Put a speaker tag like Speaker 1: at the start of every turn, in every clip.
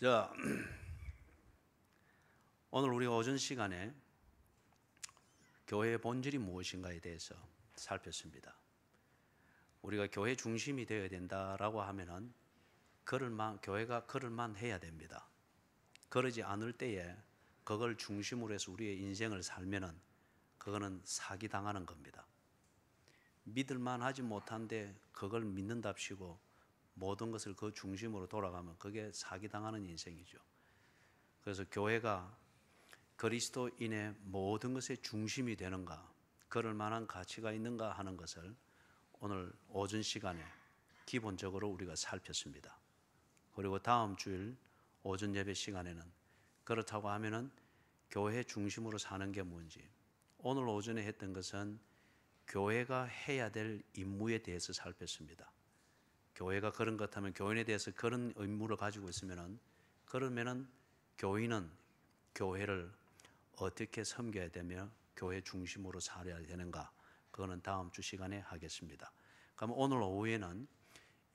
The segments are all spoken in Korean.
Speaker 1: 자, 오늘 우리가 오전 시간에 교회의 본질이 무엇인가에 대해서 살폈습니다. 우리가 교회 중심이 되어야 된다라고 하면은 교회가 그럴만 해야 됩니다. 그러지 않을 때에 그걸 중심으로 해서 우리의 인생을 살면은 그거는 사기당하는 겁니다. 믿을만 하지 못한데 그걸 믿는답시고 모든 것을 그 중심으로 돌아가면 그게 사기당하는 인생이죠. 그래서 교회가 그리스도인의 모든 것의 중심이 되는가, 그럴 만한 가치가 있는가 하는 것을 오늘 오전 시간에 기본적으로 우리가 살폈습니다. 그리고 다음 주일 오전 예배 시간에는 그렇다고 하면은 교회 중심으로 사는 게 뭔지, 오늘 오전에 했던 것은 교회가 해야 될 임무에 대해서 살폈습니다. 교회가 그런 것 같으면 교인에 대해서 그런 의무를 가지고 있으면은 그러면은 교인은 교회를 어떻게 섬겨야 되며 교회 중심으로 살아야 되는가, 그거는 다음 주 시간에 하겠습니다. 그럼 오늘 오후에는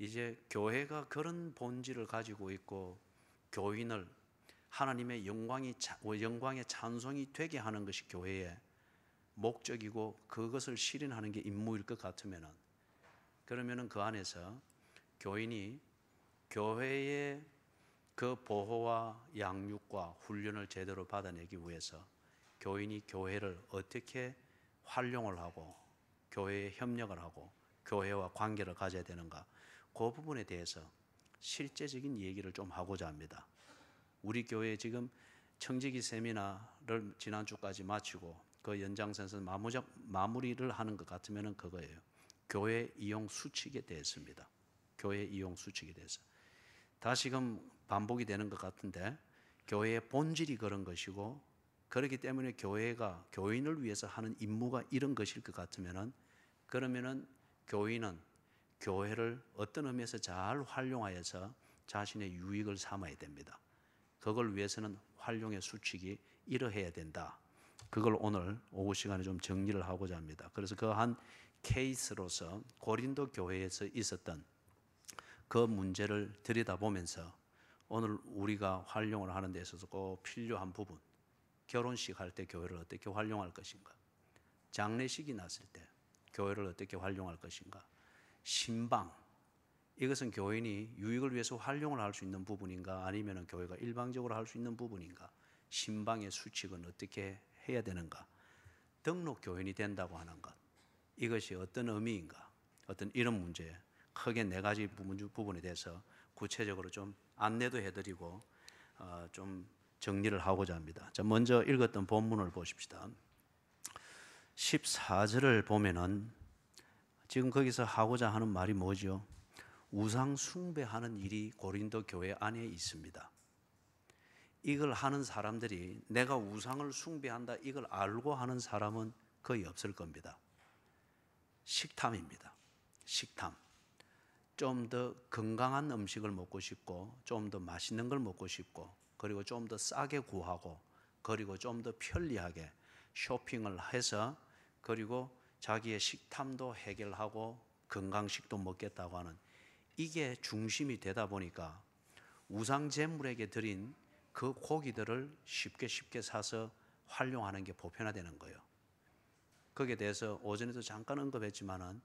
Speaker 1: 이제 교회가 그런 본질을 가지고 있고 교인을 하나님의 영광의 찬송이 되게 하는 것이 교회의 목적이고 그것을 실현하는 게 임무일 것 같으면은, 그러면은 그 안에서 교인이 교회의 그 보호와 양육과 훈련을 제대로 받아내기 위해서 교인이 교회를 어떻게 활용을 하고 교회에 협력을 하고 교회와 관계를 가져야 되는가, 그 부분에 대해서 실제적인 얘기를 좀 하고자 합니다. 우리 교회 지금 청지기 세미나를 지난주까지 마치고 그 연장선에서 마무리를 하는 것 같으면 그거예요. 교회 이용 수칙에 대해서입니다. 교회 이용 수칙에 대해서. 다시금 반복이 되는 것 같은데 교회의 본질이 그런 것이고, 그렇기 때문에 교회가 교인을 위해서 하는 임무가 이런 것일 것 같으면은, 그러면은 교인은 교회를 어떤 의미에서 잘 활용하여서 자신의 유익을 삼아야 됩니다. 그걸 위해서는 활용의 수칙이 이러해야 된다. 그걸 오늘 오후 시간에 좀 정리를 하고자 합니다. 그래서 그 한 케이스로서 고린도 교회에서 있었던 그 문제를 들여다보면서 오늘 우리가 활용을 하는 데 있어서 꼭 필요한 부분, 결혼식 할 때 교회를 어떻게 활용할 것인가, 장례식이 났을 때 교회를 어떻게 활용할 것인가, 신방, 이것은 교인이 유익을 위해서 활용을 할 수 있는 부분인가 아니면 교회가 일방적으로 할 수 있는 부분인가, 신방의 수칙은 어떻게 해야 되는가, 등록 교인이 된다고 하는 것, 이것이 어떤 의미인가, 어떤 이런 문제, 크게 네 가지 부분에 대해서 구체적으로 좀 안내도 해드리고 좀 정리를 하고자 합니다. 자, 먼저 읽었던 본문을 보십시다. 14절을 보면은 지금 거기서 하고자 하는 말이 뭐죠? 우상 숭배하는 일이 고린도 교회 안에 있습니다. 이걸 하는 사람들이 내가 우상을 숭배한다 이걸 알고 하는 사람은 거의 없을 겁니다. 식탐입니다. 식탐. 좀 더 건강한 음식을 먹고 싶고 좀 더 맛있는 걸 먹고 싶고 그리고 좀 더 싸게 구하고 그리고 좀 더 편리하게 쇼핑을 해서 그리고 자기의 식탐도 해결하고 건강식도 먹겠다고 하는, 이게 중심이 되다 보니까 우상 제물에게 드린 그 고기들을 쉽게 사서 활용하는 게 보편화되는 거예요. 거기에 대해서 오전에도 잠깐 언급했지만은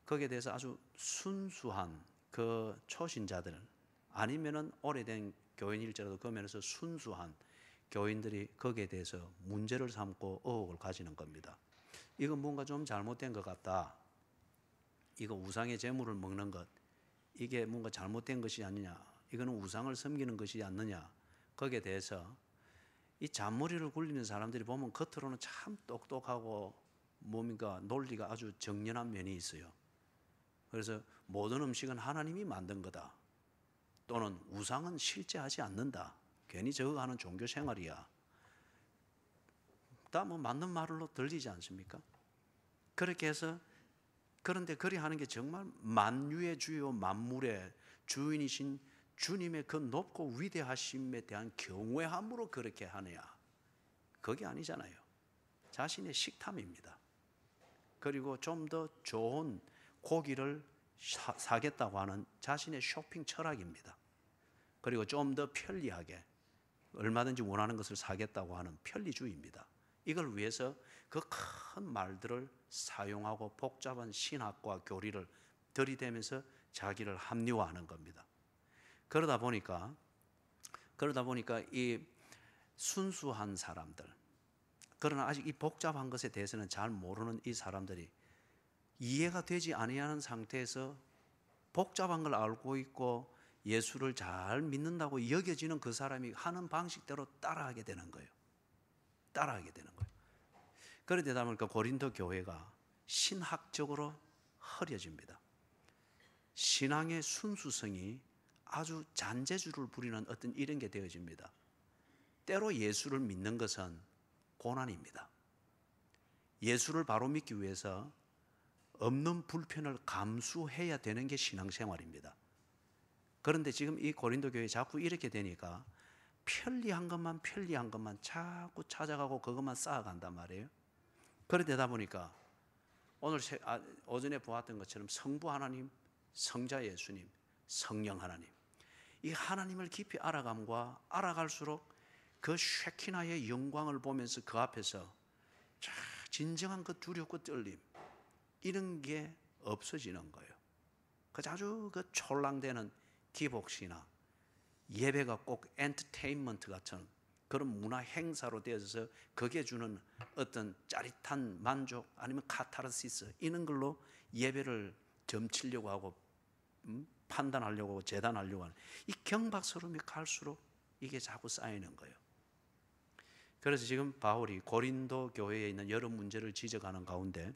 Speaker 1: 거기에 대해서 아주 순수한 그 초신자들 아니면은 오래된 교인일지라도 그 면에서 순수한 교인들이 거기에 대해서 문제를 삼고 의혹을 가지는 겁니다. 이건 뭔가 좀 잘못된 것 같다. 이거 우상의 제물을 먹는 것, 이게 뭔가 잘못된 것이 아니냐, 이거는 우상을 섬기는 것이 않느냐, 거기에 대해서 이 잔머리를 굴리는 사람들이 보면 겉으로는 참 똑똑하고 뭡니까 논리가 아주 정연한 면이 있어요. 그래서 모든 음식은 하나님이 만든 거다, 또는 우상은 실제하지 않는다, 괜히 저거 하는 종교 생활이야, 다 뭐 맞는 말로 들리지 않습니까? 그렇게 해서, 그런데 그리 하는 게 정말 만유의 주요 만물의 주인이신 주님의 그 높고 위대하심에 대한 경외함으로 그렇게 하느냐, 그게 아니잖아요. 자신의 식탐입니다. 그리고 좀 더 좋은 고기를 사겠다고 하는 자신의 쇼핑 철학입니다. 그리고 좀 더 편리하게 얼마든지 원하는 것을 사겠다고 하는 편리주의입니다. 이걸 위해서 그 큰 말들을 사용하고 복잡한 신학과 교리를 들이대면서 자기를 합리화하는 겁니다. 그러다 보니까 이 순수한 사람들, 그러나 아직 이 복잡한 것에 대해서는 잘 모르는 이 사람들이 이해가 되지 아니하는 상태에서 복잡한 걸 알고 있고 예수를 잘 믿는다고 여겨지는 그 사람이 하는 방식대로 따라하게 되는 거예요. 그러다 보니까 고린도 교회가 신학적으로 흐려집니다. 신앙의 순수성이 아주 잔재주를 부리는 어떤 이런 게 되어집니다. 때로 예수를 믿는 것은 고난입니다. 예수를 바로 믿기 위해서 없는 불편을 감수해야 되는 게 신앙생활입니다. 그런데 지금 이 고린도 교회 자꾸 이렇게 되니까 편리한 것만 자꾸 찾아가고 그것만 쌓아간단 말이에요. 그러다 보니까 오늘 오전에 보았던 것처럼 성부 하나님, 성자 예수님, 성령 하나님, 이 하나님을 깊이 알아감과 알아갈수록 그 쉐키나의 영광을 보면서 그 앞에서 진정한 그 두렵고 떨림, 이런 게 없어지는 거예요. 아주 그 촐랑대는 기복신앙, 예배가 꼭 엔터테인먼트 같은 그런 문화 행사로 되어서 거기에 주는 어떤 짜릿한 만족 아니면 카타르시스, 이런 걸로 예배를 점치려고 하고 판단하려고 하고 재단하려고 하는 이 경박스러움이 갈수록 이게 자꾸 쌓이는 거예요. 그래서 지금 바울이 고린도 교회에 있는 여러 문제를 지적하는 가운데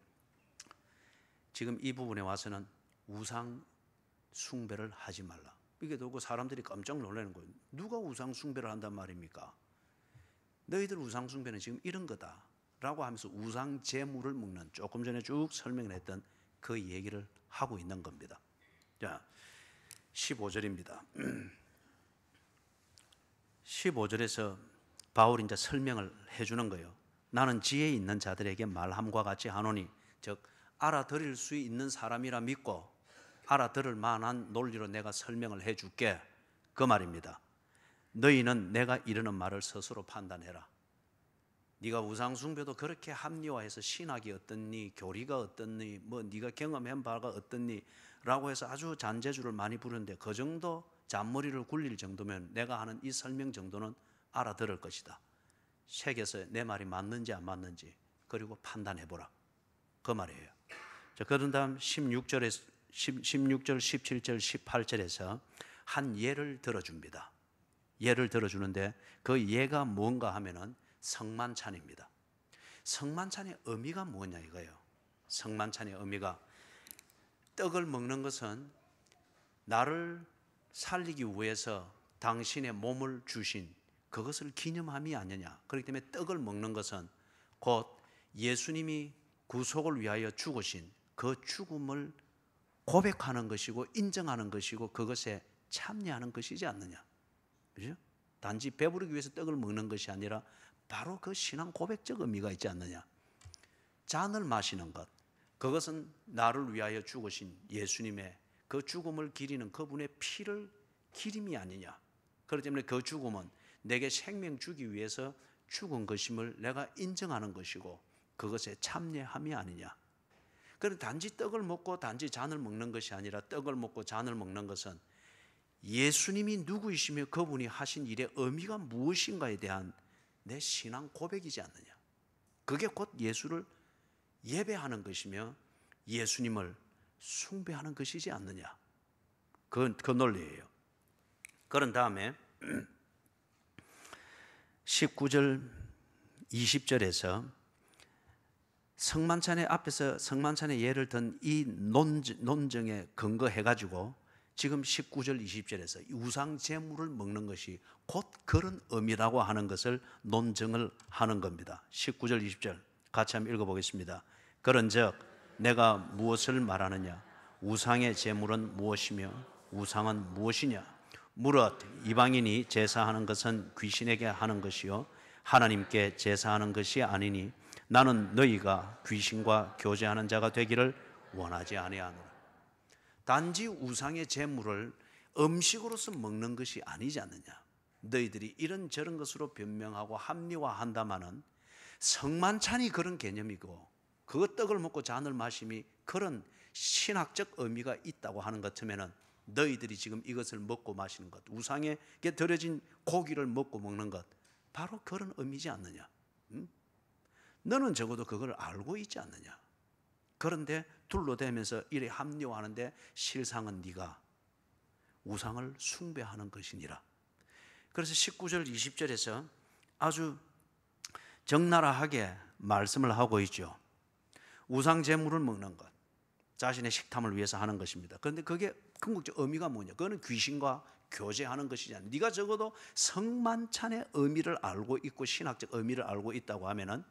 Speaker 1: 지금 이 부분에 와서는 우상 숭배를 하지 말라. 이게 듣고 사람들이 깜짝 놀라는 거예요. 누가 우상 숭배를 한단 말입니까? 너희들 우상 숭배는 지금 이런 거다 라고 하면서 우상 제물을 먹는, 조금 전에 쭉 설명을 했던 그 얘기를 하고 있는 겁니다. 자, 15절입니다. 15절에서 바울이 이제 설명을 해주는 거예요. 나는 지혜 있는 자들에게 말함과 같이 하노니, 즉 알아들을 수 있는 사람이라 믿고 알아들을 만한 논리로 내가 설명을 해줄게, 그 말입니다. 너희는 내가 이르는 말을 스스로 판단해라. 네가 우상숭배도 그렇게 합리화해서 신학이 어떻니, 교리가 어떻니, 뭐 네가 경험한 바가 어떻니 라고 해서 아주 잔재주를 많이 부르는데 그 정도 잔머리를 굴릴 정도면 내가 하는 이 설명 정도는 알아들을 것이다. 책에서 내 말이 맞는지 안 맞는지 그리고 판단해보라, 그 말이에요. 자, 그런 다음 16절, 17절, 18절에서 한 예를 들어줍니다. 예를 들어주는데 그 예가 뭔가 하면은 성만찬입니다. 성만찬의 의미가 뭐냐 이거예요. 성만찬의 의미가, 떡을 먹는 것은 나를 살리기 위해서 당신의 몸을 주신 그것을 기념함이 아니냐. 그렇기 때문에 떡을 먹는 것은 곧 예수님이 구속을 위하여 죽으신 그 죽음을 고백하는 것이고 인정하는 것이고 그것에 참여하는 것이지 않느냐. 그죠? 단지 배부르기 위해서 떡을 먹는 것이 아니라 바로 그 신앙 고백적 의미가 있지 않느냐. 잔을 마시는 것, 그것은 나를 위하여 죽으신 예수님의 그 죽음을 기리는 그분의 피를 기림이 아니냐. 그렇기 때문에 그 죽음은 내게 생명 주기 위해서 죽은 것임을 내가 인정하는 것이고 그것에 참여함이 아니냐. 그런데 단지 떡을 먹고 단지 잔을 먹는 것이 아니라 떡을 먹고 잔을 먹는 것은 예수님이 누구이시며 그분이 하신 일의 의미가 무엇인가에 대한 내 신앙 고백이지 않느냐. 그게 곧 예수를 예배하는 것이며 예수님을 숭배하는 것이지 않느냐. 그 논리예요. 그런 다음에 19절 20절에서 성만찬의 앞에서 성만찬의 예를 든 이 논정에 근거해가지고 지금 19절 20절에서 우상 제물을 먹는 것이 곧 그런 의미라고 하는 것을 논증을 하는 겁니다. 19절 20절 같이 한번 읽어보겠습니다. 그런즉 내가 무엇을 말하느냐? 우상의 제물은 무엇이며 우상은 무엇이냐? 무릇 이방인이 제사하는 것은 귀신에게 하는 것이요 하나님께 제사하는 것이 아니니 나는 너희가 귀신과 교제하는 자가 되기를 원하지 아니하노라. 단지 우상의 제물을 음식으로서 먹는 것이 아니지 않느냐. 너희들이 이런저런 것으로 변명하고 합리화한다마는 성만찬이 그런 개념이고 그 떡을 먹고 잔을 마심이 그런 신학적 의미가 있다고 하는 것 같으면은 너희들이 지금 이것을 먹고 마시는 것, 우상에게 드려진 고기를 먹고 먹는 것, 바로 그런 의미지 않느냐. 너는 적어도 그걸 알고 있지 않느냐. 그런데 둘러대면서 이래 합리화하는데 실상은 네가 우상을 숭배하는 것이니라. 그래서 19절 20절에서 아주 적나라하게 말씀을 하고 있죠. 우상 제물을 먹는 것, 자신의 식탐을 위해서 하는 것입니다. 그런데 그게 궁극적 의미가 뭐냐? 그거는 귀신과 교제하는 것이잖아. 네가 적어도 성만찬의 의미를 알고 있고 신학적 의미를 알고 있다고 하면은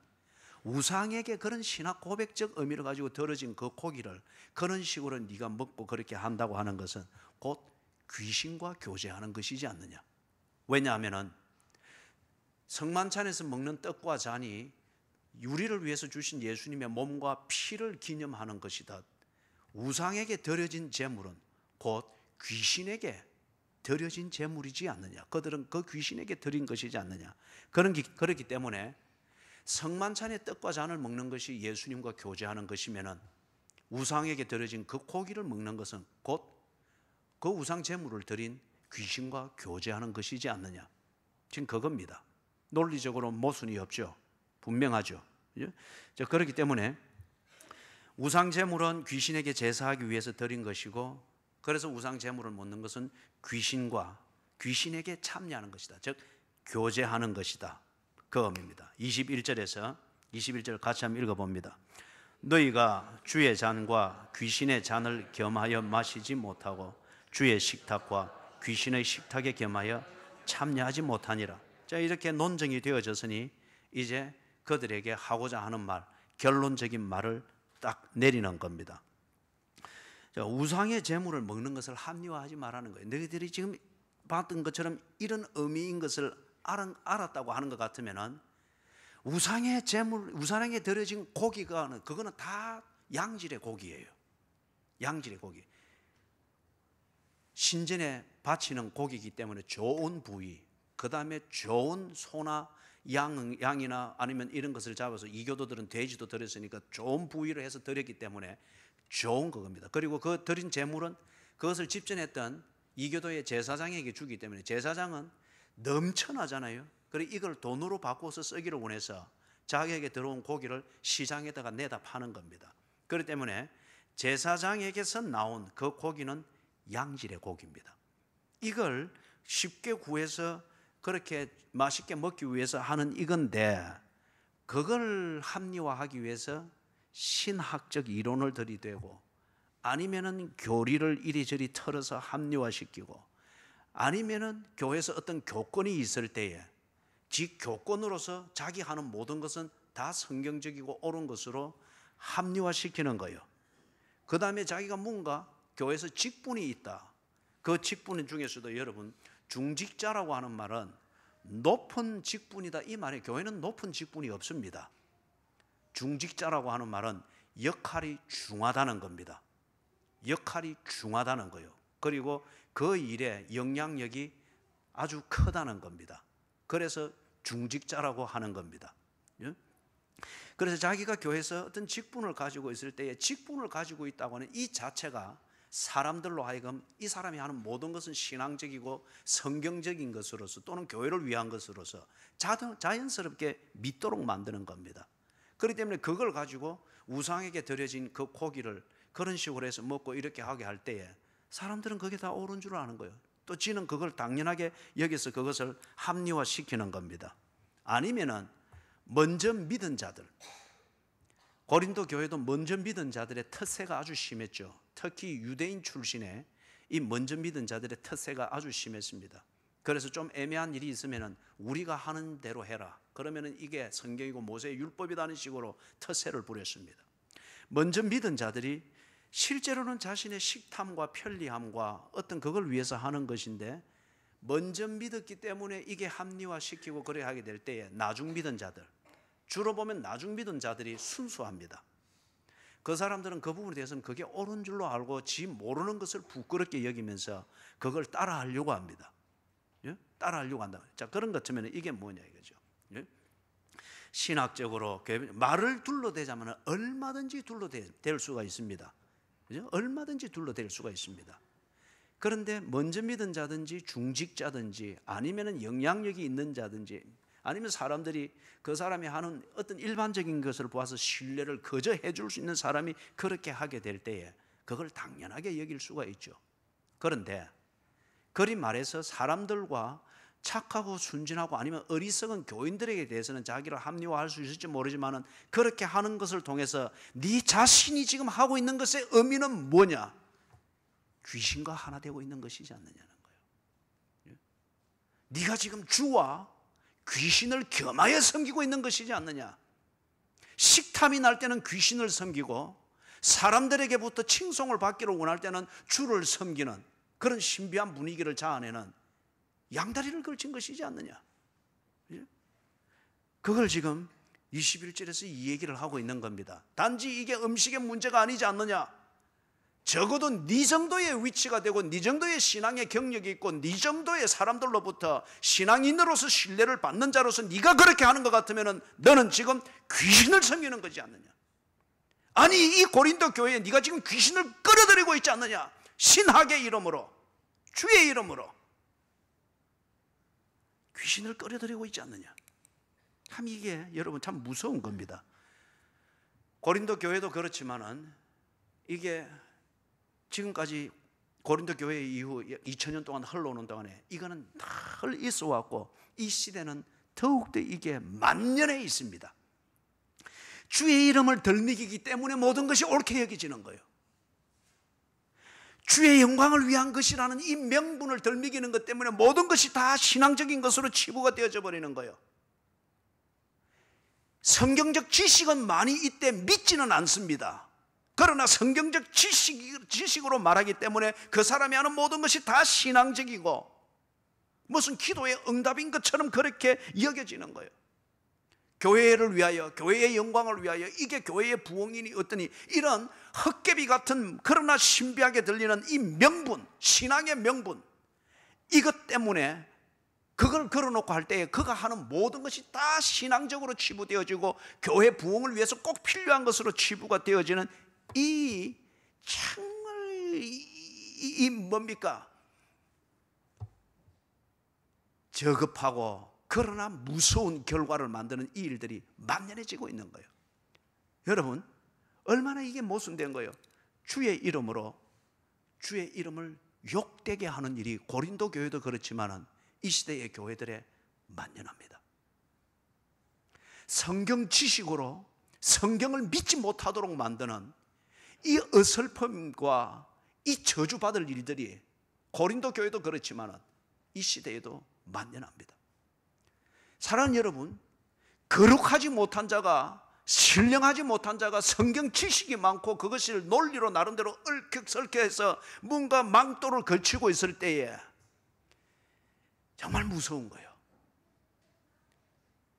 Speaker 1: 우상에게 그런 신학 고백적 의미를 가지고 들어진 그 고기를 그런 식으로 네가 먹고 그렇게 한다고 하는 것은 곧 귀신과 교제하는 것이지 않느냐. 왜냐하면은 성만찬에서 먹는 떡과 잔이 우리를 위해서 주신 예수님의 몸과 피를 기념하는 것이다. 우상에게 드려진 제물은 곧 귀신에게 드려진 제물이지 않느냐. 그들은 그 귀신에게 드린 것이지 않느냐. 그렇기 때문에 성만찬의 떡과 잔을 먹는 것이 예수님과 교제하는 것이면은 우상에게 드려진 그 고기를 먹는 것은 곧 그 우상 제물을 드린 귀신과 교제하는 것이지 않느냐. 지금 그겁니다. 논리적으로 모순이 없죠. 분명하죠. 그렇기 때문에 우상 제물은 귀신에게 제사하기 위해서 드린 것이고, 그래서 우상 제물을 먹는 것은 귀신에게 참여하는 것이다. 즉 교제하는 것이다. 그 의미입니다. 21절 같이 한번 읽어봅니다. 너희가 주의 잔과 귀신의 잔을 겸하여 마시지 못하고 주의 식탁과 귀신의 식탁에 겸하여 참여하지 못하니라. 자, 이렇게 논증이 되어졌으니 이제 그들에게 하고자 하는 말, 결론적인 말을 딱 내리는 겁니다. 자, 우상의 제물을 먹는 것을 합리화하지 말라는 거예요. 너희들이 지금 봤던 것처럼 이런 의미인 것을 알았다고 하는 것 같으면은 우상의 제물, 우상에게 드려진 고기가 그거는 다 양질의 고기예요. 양질의 고기. 신전에 바치는 고기이기 때문에 좋은 부위, 그 다음에 좋은 소나 양이나 아니면 이런 것을 잡아서 이교도들은 돼지도 드렸으니까 좋은 부위를 해서 드렸기 때문에 좋은 그겁니다. 그리고 그 드린 제물은 그것을 집전했던 이교도의 제사장에게 주기 때문에 제사장은 넘쳐나잖아요. 그리고 이걸 돈으로 바꿔서 쓰기를 원해서 자기에게 들어온 고기를 시장에다가 내다 파는 겁니다. 그렇기 때문에 제사장에게서 나온 그 고기는 양질의 고기입니다. 이걸 쉽게 구해서 그렇게 맛있게 먹기 위해서 하는 이건데, 그걸 합리화하기 위해서 신학적 이론을 들이대고 아니면은 교리를 이리저리 털어서 합리화시키고 아니면은 교회에서 어떤 교권이 있을 때에 지 교권으로서 자기 하는 모든 것은 다 성경적이고 옳은 것으로 합리화시키는 거예요. 그 다음에 자기가 뭔가 교회에서 직분이 있다. 그 직분 중에서도 여러분 중직자라고 하는 말은 높은 직분이다 이 말이에요. 교회는 높은 직분이 없습니다. 중직자라고 하는 말은 역할이 중하다는 겁니다. 역할이 중하다는 거예요. 그리고 그 일에 영향력이 아주 크다는 겁니다. 그래서 중직자라고 하는 겁니다. 그래서 자기가 교회에서 어떤 직분을 가지고 있을 때에 직분을 가지고 있다고 하는 이 자체가 사람들로 하여금 이 사람이 하는 모든 것은 신앙적이고 성경적인 것으로서 또는 교회를 위한 것으로서 자연스럽게 믿도록 만드는 겁니다. 그렇기 때문에 그걸 가지고 우상에게 드려진 그 고기를 그런 식으로 해서 먹고 이렇게 하게 할 때에 사람들은 그게 다 옳은 줄 아는 거예요. 또 지는 그걸 당연하게 여기서 그것을 합리화시키는 겁니다. 아니면은 먼저 믿은 자들, 고린도 교회도 먼저 믿은 자들의 특세가 아주 심했죠. 특히 유대인 출신의 이 먼저 믿은 자들의 특세가 아주 심했습니다. 그래서 좀 애매한 일이 있으면은 우리가 하는 대로 해라. 그러면은 이게 성경이고 모세의 율법이라는 식으로 특세를 부렸습니다. 먼저 믿은 자들이 실제로는 자신의 식탐과 편리함과 어떤 그걸 위해서 하는 것인데 먼저 믿었기 때문에 이게 합리화시키고 그래 하게 될 때에 나중 믿은 자들, 주로 보면 나중 믿은 자들이 순수합니다. 그 사람들은 그 부분에 대해서는 그게 옳은 줄로 알고 지 모르는 것을 부끄럽게 여기면서 그걸 따라하려고 합니다. 예? 따라하려고 한다. 자, 그런 것 같으면 이게 뭐냐 이거죠. 예? 신학적으로 말을 둘러대자면 얼마든지 둘러댈 수가 있습니다. 그죠? 얼마든지 둘러댈 수가 있습니다. 그런데 먼저 믿은 자든지 중직자든지 아니면 영향력이 있는 자든지 아니면 사람들이 그 사람이 하는 어떤 일반적인 것을 보아서 신뢰를 거저해 줄 수 있는 사람이 그렇게 하게 될 때에 그걸 당연하게 여길 수가 있죠. 그런데 그리 말해서 사람들과 착하고 순진하고 아니면 어리석은 교인들에게 대해서는 자기를 합리화할 수 있을지 모르지만 그렇게 하는 것을 통해서 네 자신이 지금 하고 있는 것의 의미는 뭐냐? 귀신과 하나 되고 있는 것이지 않느냐는 거예요. 네가 지금 주와 귀신을 겸하여 섬기고 있는 것이지 않느냐. 식탐이 날 때는 귀신을 섬기고 사람들에게부터 칭송을 받기를 원할 때는 주를 섬기는 그런 신비한 분위기를 자아내는 양다리를 걸친 것이지 않느냐. 그걸 지금 21절에서 이 얘기를 하고 있는 겁니다. 단지 이게 음식의 문제가 아니지 않느냐. 적어도 네 정도의 위치가 되고 네 정도의 신앙의 경력이 있고 네 정도의 사람들로부터 신앙인으로서 신뢰를 받는 자로서 네가 그렇게 하는 것 같으면 너는 지금 귀신을 섬기는 거지 않느냐. 아니 이 고린도 교회에 네가 지금 귀신을 끌어들이고 있지 않느냐. 신학의 이름으로 주의 이름으로 귀신을 끌어들이고 있지 않느냐. 참 이게 여러분 참 무서운 겁니다. 고린도 교회도 그렇지만은 이게 지금까지 고린도 교회 이후 2000년 동안 흘러오는 동안에 이거는 늘 있어 왔고 이 시대는 더욱더 이게 만연해 있습니다. 주의 이름을 덜미기기 때문에 모든 것이 옳게 여겨지는 거예요. 주의 영광을 위한 것이라는 이 명분을 덜미기는 것 때문에 모든 것이 다 신앙적인 것으로 치부가 되어져 버리는 거예요. 성경적 지식은 많이 이때 믿지는 않습니다. 그러나 성경적 지식으로 말하기 때문에 그 사람이 하는 모든 것이 다 신앙적이고 무슨 기도의 응답인 것처럼 그렇게 여겨지는 거예요. 교회를 위하여, 교회의 영광을 위하여, 이게 교회의 부흥이니 어떠니, 이런 헛개비 같은 그러나 신비하게 들리는 이 명분, 신앙의 명분, 이것 때문에 그걸 걸어놓고 할 때에 그가 하는 모든 것이 다 신앙적으로 치부되어지고 교회 부흥을 위해서 꼭 필요한 것으로 치부가 되어지는 이 정말 이 뭡니까? 저급하고 그러나 무서운 결과를 만드는 이 일들이 만연해지고 있는 거예요. 여러분 얼마나 이게 모순된 거예요. 주의 이름으로 주의 이름을 욕되게 하는 일이 고린도 교회도 그렇지만은 이 시대의 교회들에 만연합니다. 성경 지식으로 성경을 믿지 못하도록 만드는 이 어설픔과 이 저주받을 일들이 고린도 교회도 그렇지만 이 시대에도 만연합니다. 사랑하는 여러분, 거룩하지 못한 자가, 신령하지 못한 자가 성경 지식이 많고 그것을 논리로 나름대로 얽혀설켜해서 뭔가 망토를 걸치고 있을 때에 정말 무서운 거예요.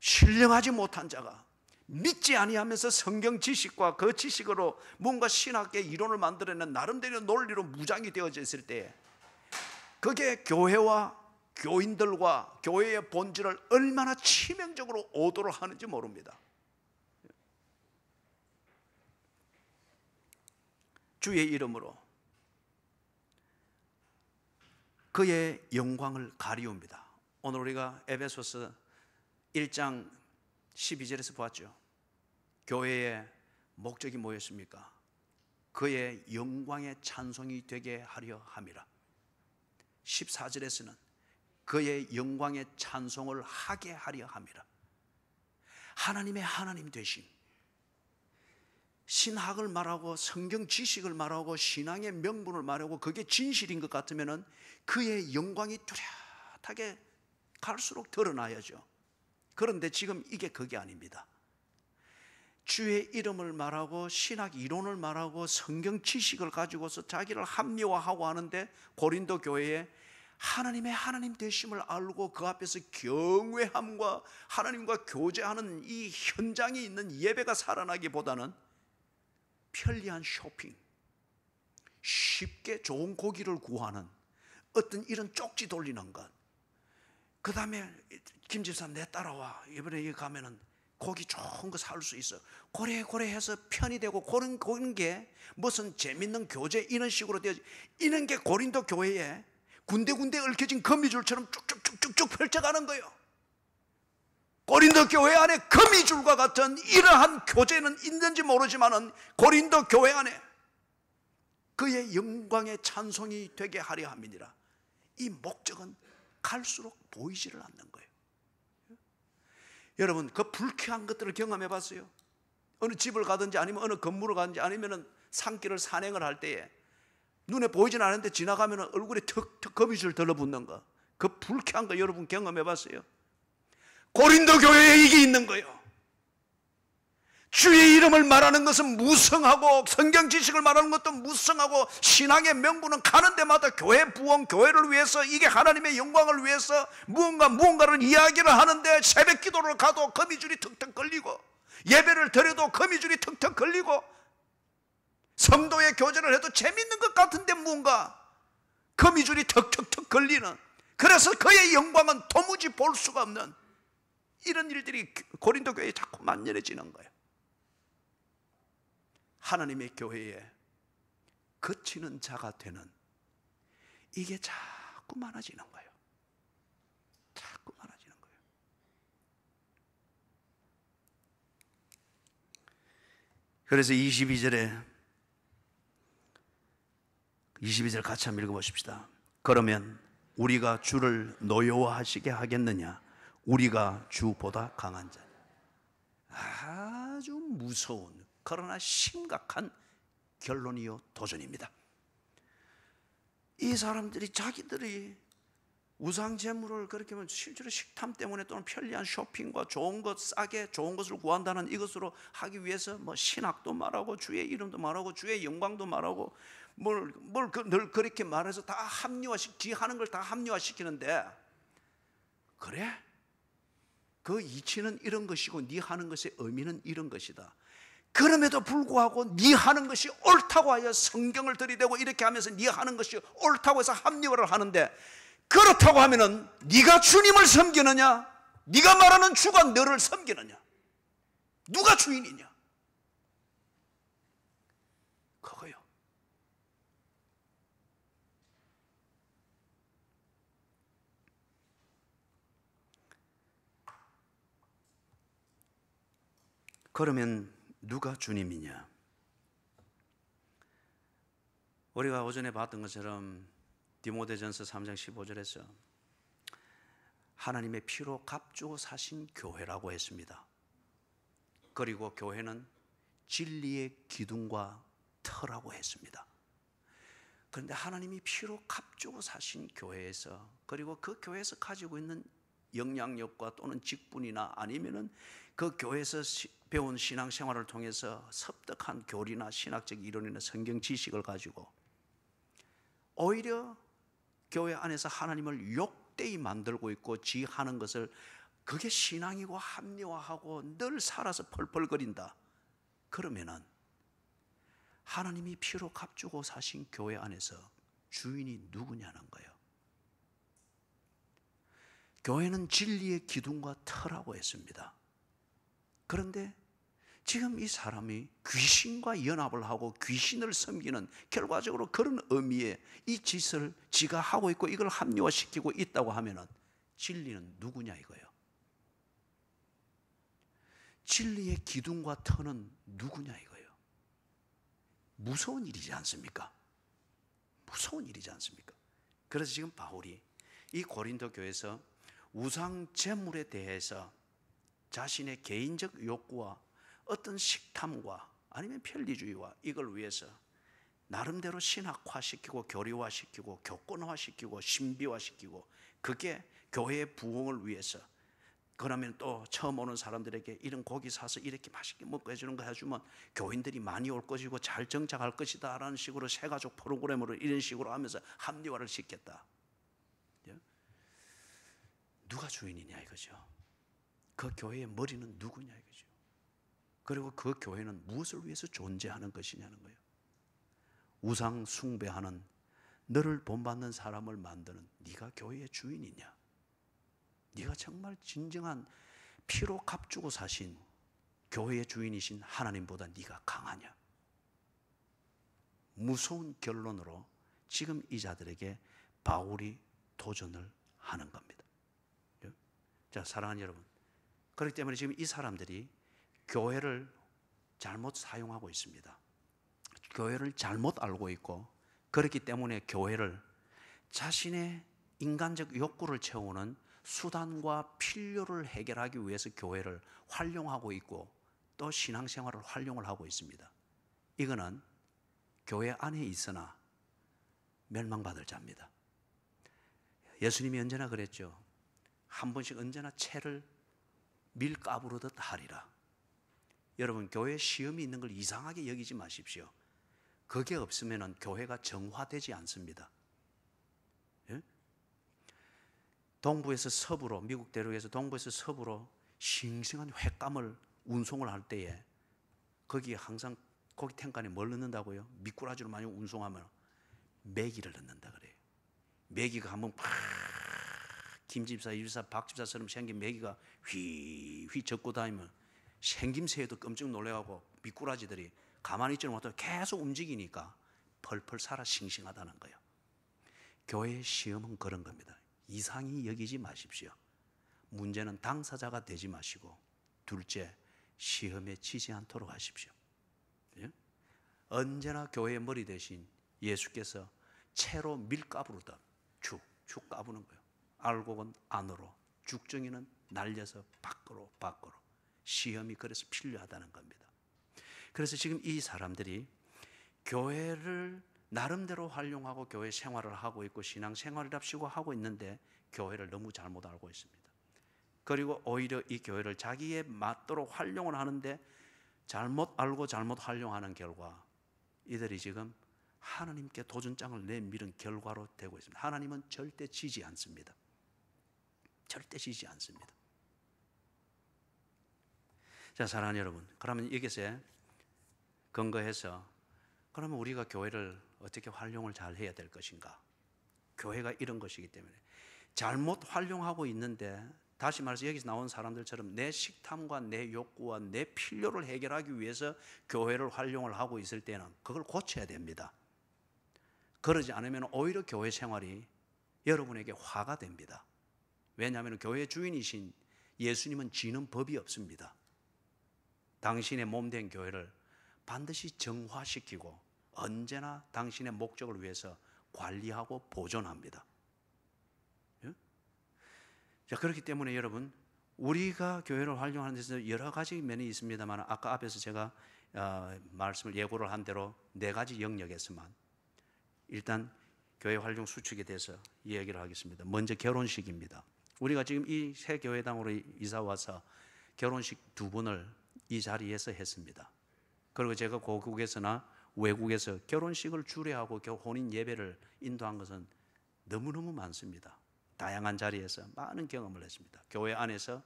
Speaker 1: 신령하지 못한 자가 믿지 아니하면서 성경 지식과 그 지식으로 뭔가 신학의 이론을 만들어낸 나름대로 논리로 무장이 되어져 있을 때 그게 교회와 교인들과 교회의 본질을 얼마나 치명적으로 오도를 하는지 모릅니다. 주의 이름으로 그의 영광을 가리웁니다. 오늘 우리가 에베소서 1장 12절에서 보았죠. 교회의 목적이 뭐였습니까? 그의 영광의 찬송이 되게 하려 함이라. 14절에서는 그의 영광의 찬송을 하게 하려 함이라. 하나님의 하나님 되심, 신학을 말하고 성경 지식을 말하고 신앙의 명분을 말하고 그게 진실인 것 같으면 그의 영광이 뚜렷하게 갈수록 드러나야죠. 그런데 지금 이게 그게 아닙니다. 주의 이름을 말하고 신학 이론을 말하고 성경 지식을 가지고서 자기를 합리화하고 하는데 고린도 교회에 하나님의 하나님 되심을 알고 그 앞에서 경외함과 하나님과 교제하는 이 현장이 있는 예배가 살아나기보다는 편리한 쇼핑, 쉽게 좋은 고기를 구하는 어떤 이런 쪽지 돌리는 것. 그 다음에 김 집사님 내 따라와, 이번에 여기 가면은 고기 좋은 거 살 수 있어. 고래고래해서 편이 되고 그런 게 무슨 재밌는 교재 이런 식으로 되어지. 이런 게 고린도 교회에 군데군데 얽혀진 거미줄처럼 쭉쭉쭉쭉 펼쳐가는 거예요. 고린도 교회 안에 거미줄과 같은 이러한 교재는 있는지 모르지만은 고린도 교회 안에 그의 영광의 찬송이 되게 하려 함이니라. 이 목적은 갈수록 보이지를 않는 거예요. 여러분, 그 불쾌한 것들을 경험해 봤어요? 어느 집을 가든지 아니면 어느 건물을 가든지 아니면 산길을 산행을 할 때에 눈에 보이진 않는데 지나가면 얼굴에 턱턱 거미줄 들러붙는 거, 그 불쾌한 거 여러분 경험해 봤어요? 고린도 교회에 이게 있는 거예요. 주의 이름을 말하는 것은 무성하고 성경 지식을 말하는 것도 무성하고 신앙의 명분은 가는 데마다 교회 부흥, 교회를 위해서 이게 하나님의 영광을 위해서 무언가를 이야기를 하는데 새벽 기도를 가도 거미줄이 턱턱 걸리고 예배를 드려도 거미줄이 턱턱 걸리고 성도의 교제를 해도 재밌는 것 같은데 뭔가 거미줄이 턱턱턱 걸리는, 그래서 그의 영광은 도무지 볼 수가 없는 이런 일들이 고린도 교회에 자꾸 만연해지는 거예요. 하나님의 교회에 그치는 자가 되는 이게 자꾸 많아지는 거예요. 자꾸 많아지는 거예요. 그래서 22절 같이 한번 읽어보십시다. 그러면 우리가 주를 노여워하시게 하겠느냐? 우리가 주보다 강한 자. 아주 무서운 그러나 심각한 결론이요 도전입니다. 이 사람들이 자기들이 우상 제물을 그렇게 하면 실제로 식탐 때문에 또는 편리한 쇼핑과 좋은 것 싸게 좋은 것을 구한다는 이것으로 하기 위해서 뭐 신학도 말하고 주의 이름도 말하고 주의 영광도 말하고 늘 그렇게 말해서 다 지 하는 걸 다 합리화시키는데, 그래? 그 이치는 이런 것이고 네 하는 것의 의미는 이런 것이다. 그럼에도 불구하고 네 하는 것이 옳다고 하여 성경을 들이대고 이렇게 하면서 네 하는 것이 옳다고 해서 합리화를 하는데, 그렇다고 하면은 네가 주님을 섬기느냐, 네가 말하는 주가 너를 섬기느냐, 누가 주인이냐? 그거요. 그러면 누가 주님이냐? 우리가 오전에 봤던 것처럼 디모데전서 3장 15절에서 하나님의 피로 값주고 사신 교회라고 했습니다. 그리고 교회는 진리의 기둥과 터라고 했습니다. 그런데 하나님이 피로 값주고 사신 교회에서, 그리고 그 교회에서 가지고 있는 영향력과 또는 직분이나 아니면은 그 교회에서 배운 신앙생활을 통해서 섭득한 교리나 신학적 이론이나 성경 지식을 가지고 오히려 교회 안에서 하나님을 욕되이 만들고 있고 지하는 것을, 그게 신앙이고 합리화하고 늘 살아서 펄펄거린다. 그러면은 하나님이 피로 값주고 사신 교회 안에서 주인이 누구냐는 거예요. 교회는 진리의 기둥과 터라고 했습니다. 그런데 지금 이 사람이 귀신과 연합을 하고 귀신을 섬기는, 결과적으로 그런 의미의 이 짓을 지가 하고 있고 이걸 합리화시키고 있다고 하면은 진리는 누구냐 이거예요. 진리의 기둥과 터는 누구냐 이거예요. 무서운 일이지 않습니까? 무서운 일이지 않습니까? 그래서 지금 바울이 이 고린도 교회에서 우상 제물에 대해서 자신의 개인적 욕구와 어떤 식탐과 아니면 편리주의와 이걸 위해서 나름대로 신학화시키고 교리화시키고 교권화시키고 신비화시키고, 그게 교회의 부흥을 위해서, 그러면 또 처음 오는 사람들에게 이런 고기 사서 이렇게 맛있게 먹고 해주는 거 해주면 교인들이 많이 올 것이고 잘 정착할 것이다 라는 식으로 새가족 프로그램으로 이런 식으로 하면서 합리화를 시켰다. 누가 주인이냐 이거죠. 그 교회의 머리는 누구냐 이거죠. 그리고 그 교회는 무엇을 위해서 존재하는 것이냐는 거예요. 우상 숭배하는 너를 본받는 사람을 만드는 네가 교회의 주인이냐? 네가 정말 진정한 피로 값주고 사신 교회의 주인이신 하나님보다 네가 강하냐? 무서운 결론으로 지금 이 자들에게 바울이 도전을 하는 겁니다. 자, 사랑하는 여러분, 그렇기 때문에 지금 이 사람들이 교회를 잘못 사용하고 있습니다. 교회를 잘못 알고 있고, 그렇기 때문에 교회를 자신의 인간적 욕구를 채우는 수단과 필요를 해결하기 위해서 교회를 활용하고 있고, 또 신앙생활을 활용을 하고 있습니다. 이거는 교회 안에 있으나 멸망받을 자입니다. 예수님이 언제나 그랬죠. 한 번씩 언제나 채를 밀가부르듯 하리라. 여러분, 교회 시험이 있는 걸 이상하게 여기지 마십시오. 그게 없으면 교회가 정화되지 않습니다. 예? 동부에서 서부로, 미국 대륙에서 동부에서 서부로 싱싱한 횟감을 운송을 할 때에 거기에 항상 고기 탱간에 뭘 넣는다고요? 미꾸라지를 많이 운송하면 메기를 넣는다 그래요. 메기가 한번 팍 김집사, 이집사, 박집사처럼 생긴 메기가 휘휘 젓고 다니면 생김새에도 깜짝 놀래가고 미꾸라지들이 가만히 있지는 못하고 계속 움직이니까 펄펄 살아 싱싱하다는 거예요. 교회의 시험은 그런 겁니다. 이상히 여기지 마십시오. 문제는 당사자가 되지 마시고, 둘째, 시험에 지지 않도록 하십시오. 예? 언제나 교회의 머리 대신 예수께서 채로 밀가부르듯 축축 까부는 거예요. 알곡은 안으로, 죽정이는 날려서 밖으로. 시험이 그래서 필요하다는 겁니다. 그래서 지금 이 사람들이 교회를 나름대로 활용하고 교회 생활을 하고 있고 신앙생활이랍시고 하고 있는데 교회를 너무 잘못 알고 있습니다. 그리고 오히려 이 교회를 자기에 맞도록 활용을 하는데 잘못 알고 잘못 활용하는 결과 이들이 지금 하나님께 도전장을 내밀은 결과로 되고 있습니다. 하나님은 절대 지지 않습니다. 절대 지지 않습니다. 자, 사랑하는 여러분, 그러면 여기서 근거해서 그러면 우리가 교회를 어떻게 활용을 잘 해야 될 것인가? 교회가 이런 것이기 때문에 잘못 활용하고 있는데, 다시 말해서 여기서 나온 사람들처럼 내 식탐과 내 욕구와 내 필요를 해결하기 위해서 교회를 활용을 하고 있을 때는 그걸 고쳐야 됩니다. 그러지 않으면 오히려 교회 생활이 여러분에게 화가 됩니다. 왜냐하면 교회 주인이신 예수님은 지는 법이 없습니다. 당신의 몸된 교회를 반드시 정화시키고 언제나 당신의 목적을 위해서 관리하고 보존합니다. 예? 자, 그렇기 때문에 여러분, 우리가 교회를 활용하는 데서 여러 가지 면이 있습니다만, 아까 앞에서 제가 말씀을 예고를 한 대로 4가지 영역에서만 일단 교회 활용 수칙에 대해서 이야기를 하겠습니다. 먼저 결혼식입니다. 우리가 지금 이 새 교회당으로 이사 와서 결혼식 2번을 이 자리에서 했습니다. 그리고 제가 고국에서나 외국에서 결혼식을 주례하고 혼인 예배를 인도한 것은 너무너무 많습니다. 다양한 자리에서 많은 경험을 했습니다. 교회 안에서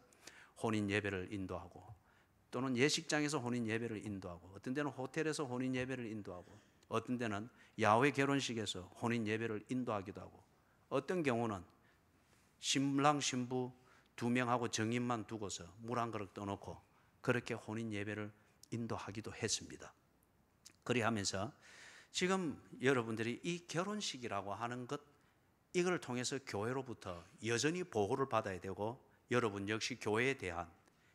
Speaker 1: 혼인 예배를 인도하고, 또는 예식장에서 혼인 예배를 인도하고, 어떤 데는 호텔에서 혼인 예배를 인도하고, 어떤 데는 야외 결혼식에서 혼인 예배를 인도하기도 하고, 어떤 경우는 신랑 신부 2명하고 정인만 두고서 물 한 그릇 떠놓고 그렇게 혼인 예배를 인도하기도 했습니다. 그리하면서 지금 여러분들이 이 결혼식이라고 하는 것, 이걸 통해서 교회로부터 여전히 보호를 받아야 되고, 여러분 역시 교회에 대한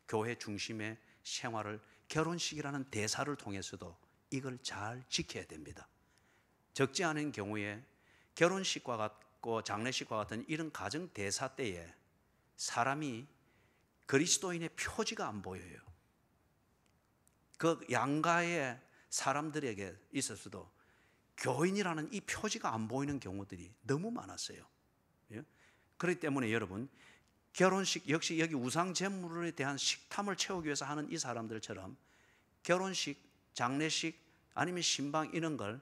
Speaker 1: 교회 중심의 생활을 결혼식이라는 대사를 통해서도 이걸 잘 지켜야 됩니다. 적지 않은 경우에 결혼식과 같고 장례식과 같은 이런 가정 대사 때에 사람이 그리스도인의 표지가 안 보여요. 그 양가의 사람들에게 있어서도 교인이라는 이 표지가 안 보이는 경우들이 너무 많았어요. 예? 그렇기 때문에 여러분, 결혼식 역시 여기 우상 제물에 대한 식탐을 채우기 위해서 하는 이 사람들처럼 결혼식, 장례식 아니면 신방 이런 걸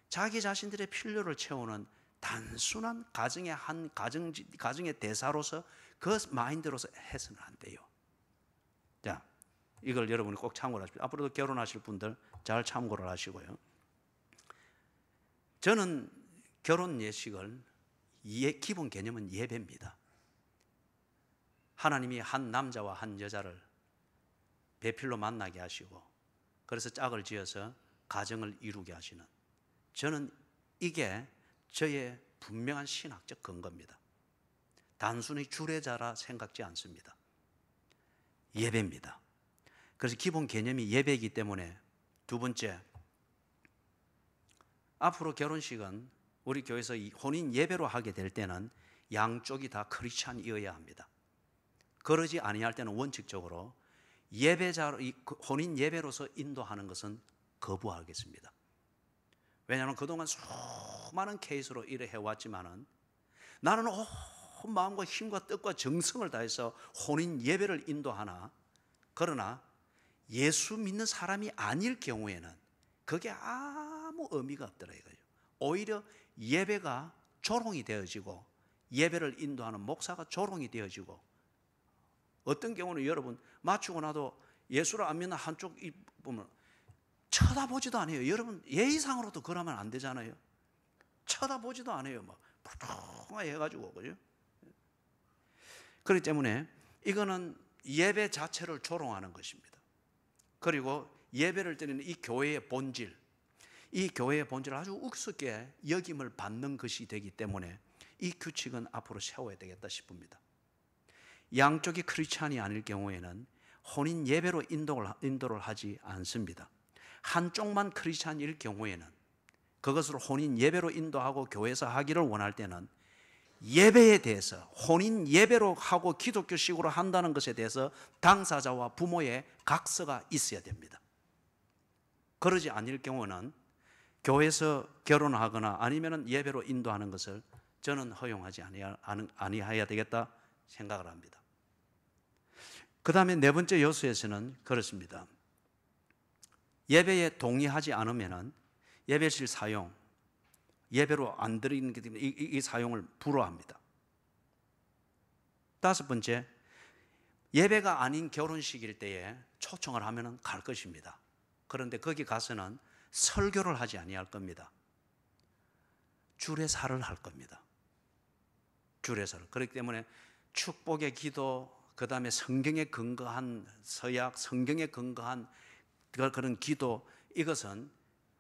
Speaker 1: 자기 자신들의 필요를 채우는 단순한 가정의 대사로서 그 마인드로서 해서는 안 돼요. 자, 이걸 여러분이 꼭 참고를 하십시오. 앞으로도 결혼하실 분들 잘 참고를 하시고요. 저는 결혼 예식을 기본 개념은 예배입니다. 하나님이 한 남자와 한 여자를 배필로 만나게 하시고 그래서 짝을 지어서 가정을 이루게 하시는, 저는 이게 저의 분명한 신학적 근거입니다. 단순히 주례자라 생각지 않습니다. 예배입니다. 그래서 기본 개념이 예배이기 때문에 두 번째, 앞으로 결혼식은 우리 교회에서 혼인 예배로 하게 될 때는 양쪽이 다 크리스찬이어야 합니다. 그러지 아니할 때는 원칙적으로 예배자로 혼인 예배로서 인도하는 것은 거부하겠습니다. 왜냐하면 그동안 수많은 케이스로 이래 해왔지만은 나는 온 마음과 힘과 뜻과 정성을 다해서 혼인 예배를 인도하나, 그러나 예수 믿는 사람이 아닐 경우에는 그게 아무 의미가 없더라 이거예요. 오히려 예배가 조롱이 되어지고 예배를 인도하는 목사가 조롱이 되어지고, 어떤 경우는 여러분 맞추고 나도 예수를 안 믿는 한쪽 보면 쳐다보지도 않아요. 여러분 예의상으로도 그러면 안 되잖아요. 쳐다보지도 않아요. 막 푸통하게 해가지고, 그죠? 그렇기 때문에 이거는 예배 자체를 조롱하는 것입니다. 그리고 예배를 드리는 이 교회의 본질, 이 교회의 본질을 아주 우습게 여김을 받는 것이 되기 때문에 이 규칙은 앞으로 세워야 되겠다 싶습니다. 양쪽이 크리스찬이 아닐 경우에는 혼인 예배로 인도를 하지 않습니다. 한쪽만 크리스찬일 경우에는 그것을 혼인 예배로 인도하고 교회에서 하기를 원할 때는 예배에 대해서 혼인 예배로 하고 기독교식으로 한다는 것에 대해서 당사자와 부모의 각서가 있어야 됩니다. 그러지 않을 경우는 교회에서 결혼하거나 아니면 예배로 인도하는 것을 저는 허용하지 아니해야 되겠다 생각을 합니다. 그 다음에 네 번째 요소에서는 그렇습니다. 예배에 동의하지 않으면 예배실 사용, 예배로 안 드리는 게 때문에 이 사용을 불허합니다. 다섯 번째, 예배가 아닌 결혼식일 때에 초청을 하면 갈 것입니다. 그런데 거기 가서는 설교를 하지 아니할 겁니다. 주례사를 할 겁니다. 주례사를. 그렇기 때문에 축복의 기도, 그 다음에 성경에 근거한 서약, 성경에 근거한 그런 기도, 이것은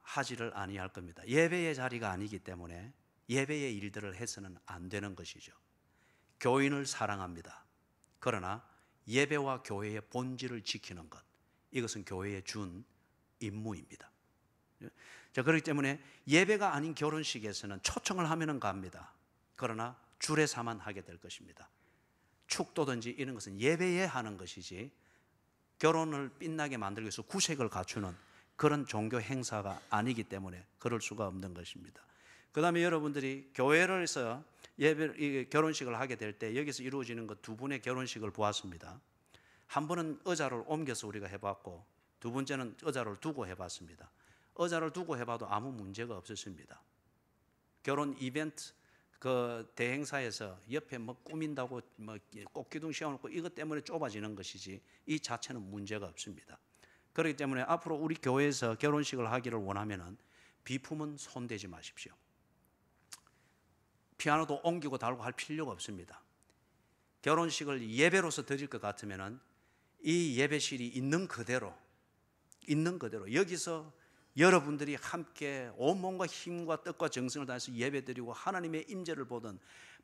Speaker 1: 하지를 아니할 겁니다. 예배의 자리가 아니기 때문에 예배의 일들을 해서는 안 되는 것이죠. 교인을 사랑합니다. 그러나 예배와 교회의 본질을 지키는 것, 이것은 교회에 준 임무입니다. 자, 그렇기 때문에 예배가 아닌 결혼식에서는 초청을 하면은 갑니다. 그러나 주례사만 하게 될 것입니다. 축도든지 이런 것은 예배에 하는 것이지 결혼을 빛나게 만들기 위해서 구색을 갖추는 그런 종교 행사가 아니기 때문에 그럴 수가 없는 것입니다. 그 다음에 여러분들이 교회를 해서 결혼식을 하게 될 때 여기서 이루어지는 것 두 분의 결혼식을 보았습니다. 한 번은 의자를 옮겨서 우리가 해봤고, 두 번째는 의자를 두고 해봤습니다. 의자를 두고 해봐도 아무 문제가 없었습니다. 결혼 이벤트 그 대행사에서 옆에 뭐 꾸민다고 뭐 꽃기둥 씌워놓고 이것 때문에 좁아지는 것이지 이 자체는 문제가 없습니다. 그렇기 때문에 앞으로 우리 교회에서 결혼식을 하기를 원하면은 비품은 손대지 마십시오. 피아노도 옮기고 달고 할 필요가 없습니다. 결혼식을 예배로서 드릴 것 같으면은 이 예배실이 있는 그대로 여기서 여러분들이 함께 온몸과 힘과 뜻과 정성을 다해서 예배드리고 하나님의 임재를 보던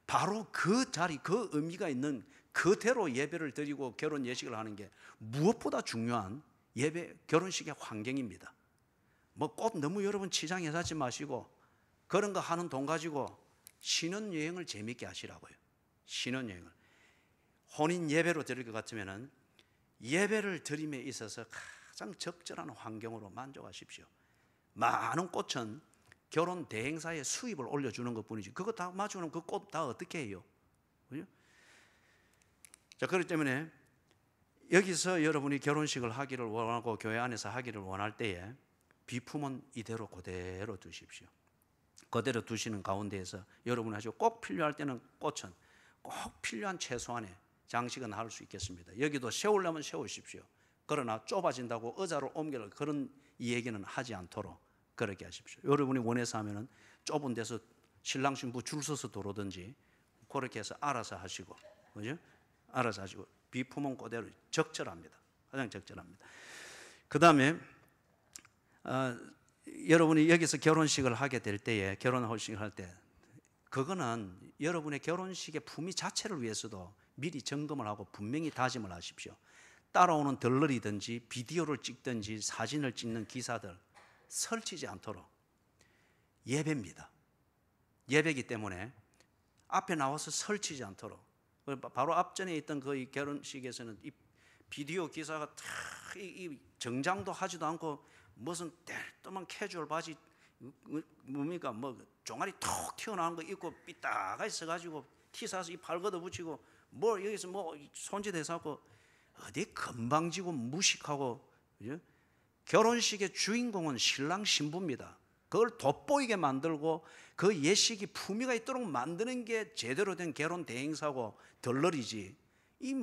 Speaker 1: 바로 그 자리, 그 의미가 있는 그대로 예배를 드리고 결혼 예식을 하는 게 무엇보다 중요한 예배 결혼식의 환경입니다. 뭐 꽃 너무 여러분 치장해 사지 마시고 그런 거 하는 돈 가지고 신혼여행을 재밌게 하시라고요. 신혼여행을 혼인 예배로 드릴 것 같으면은 예배를 드림에 있어서 가장 적절한 환경으로 만족하십시오. 많은 꽃은 결혼 대행사의 수입을 올려주는 것 뿐이지 그거 다 맞추면 그 꽃 다 어떻게 해요? 그죠? 자, 그렇기 때문에 여기서 여러분이 결혼식을 하기를 원하고 교회 안에서 하기를 원할 때에 비품은 이대로 그대로 두십시오. 그대로 두시는 가운데에서 여러분이 하시고 꼭 필요할 때는 꽃은 꼭 필요한 최소한의 장식은 할 수 있겠습니다. 여기도 세우려면 세우십시오. 그러나 좁아진다고 의자로 옮겨 그런 얘기는 하지 않도록 그렇게 하십시오. 여러분이 원해서 하면은 좁은 데서 신랑 신부 줄 서서 들어오든지 그렇게 해서 알아서 하시고, 그죠? 알아서 하시고 비품은 그대로 적절합니다. 가장 적절합니다. 그 다음에 여러분이 여기서 결혼식을 하게 될 때에 결혼식을 할 때 그거는 여러분의 결혼식의 품위 자체를 위해서도 미리 점검을 하고 분명히 다짐을 하십시오. 따라오는 덜러리든지 비디오를 찍든지 사진을 찍는 기사들 설치지 않도록. 예배입니다. 예배이기 때문에 앞에 나와서 설치지 않도록. 바로 앞전에 있던 그 결혼식에서는 이 비디오 기사가 이 정장도 하지도 않고 무슨 떼떠만 캐주얼 바지 뭡니까 뭐 종아리 톡 튀어나온 거 입고 삐딱하게 있어가지고 티 사서 이 팔 걷어붙이고 뭐 여기서 뭐 손짓해서 하고 어디 건방지고 무식하고, 그죠? 결혼식의 주인공은 신랑 신부입니다. 그걸 돋보이게 만들고 그 예식이 품위가 있도록 만드는 게 제대로 된 결혼 대행사고 덜러리지. 이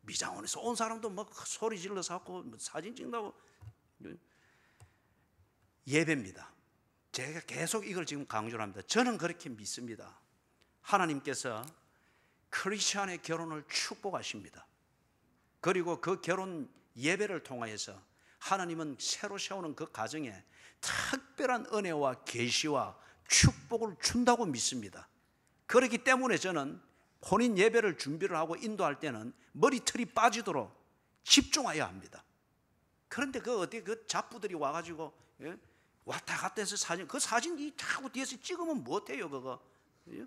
Speaker 1: 미장원에서 온 사람도 막 소리 질러서 하고 사진 찍는다고. 예배입니다. 제가 계속 이걸 지금 강조를 합니다. 저는 그렇게 믿습니다. 하나님께서 크리스천의 결혼을 축복하십니다. 그리고 그 결혼 예배를 통하여서 하나님은 새로 세우는 그 가정에 특별한 은혜와 계시와 축복을 준다고 믿습니다. 그렇기 때문에 저는 혼인 예배를 준비를 하고 인도할 때는 머리털이 빠지도록 집중해야 합니다. 그런데 그 잡부들이 와가지고, 예? 왔다 갔다 해서 그 사진 이 자꾸 뒤에서 찍으면 못해요, 그거. 예?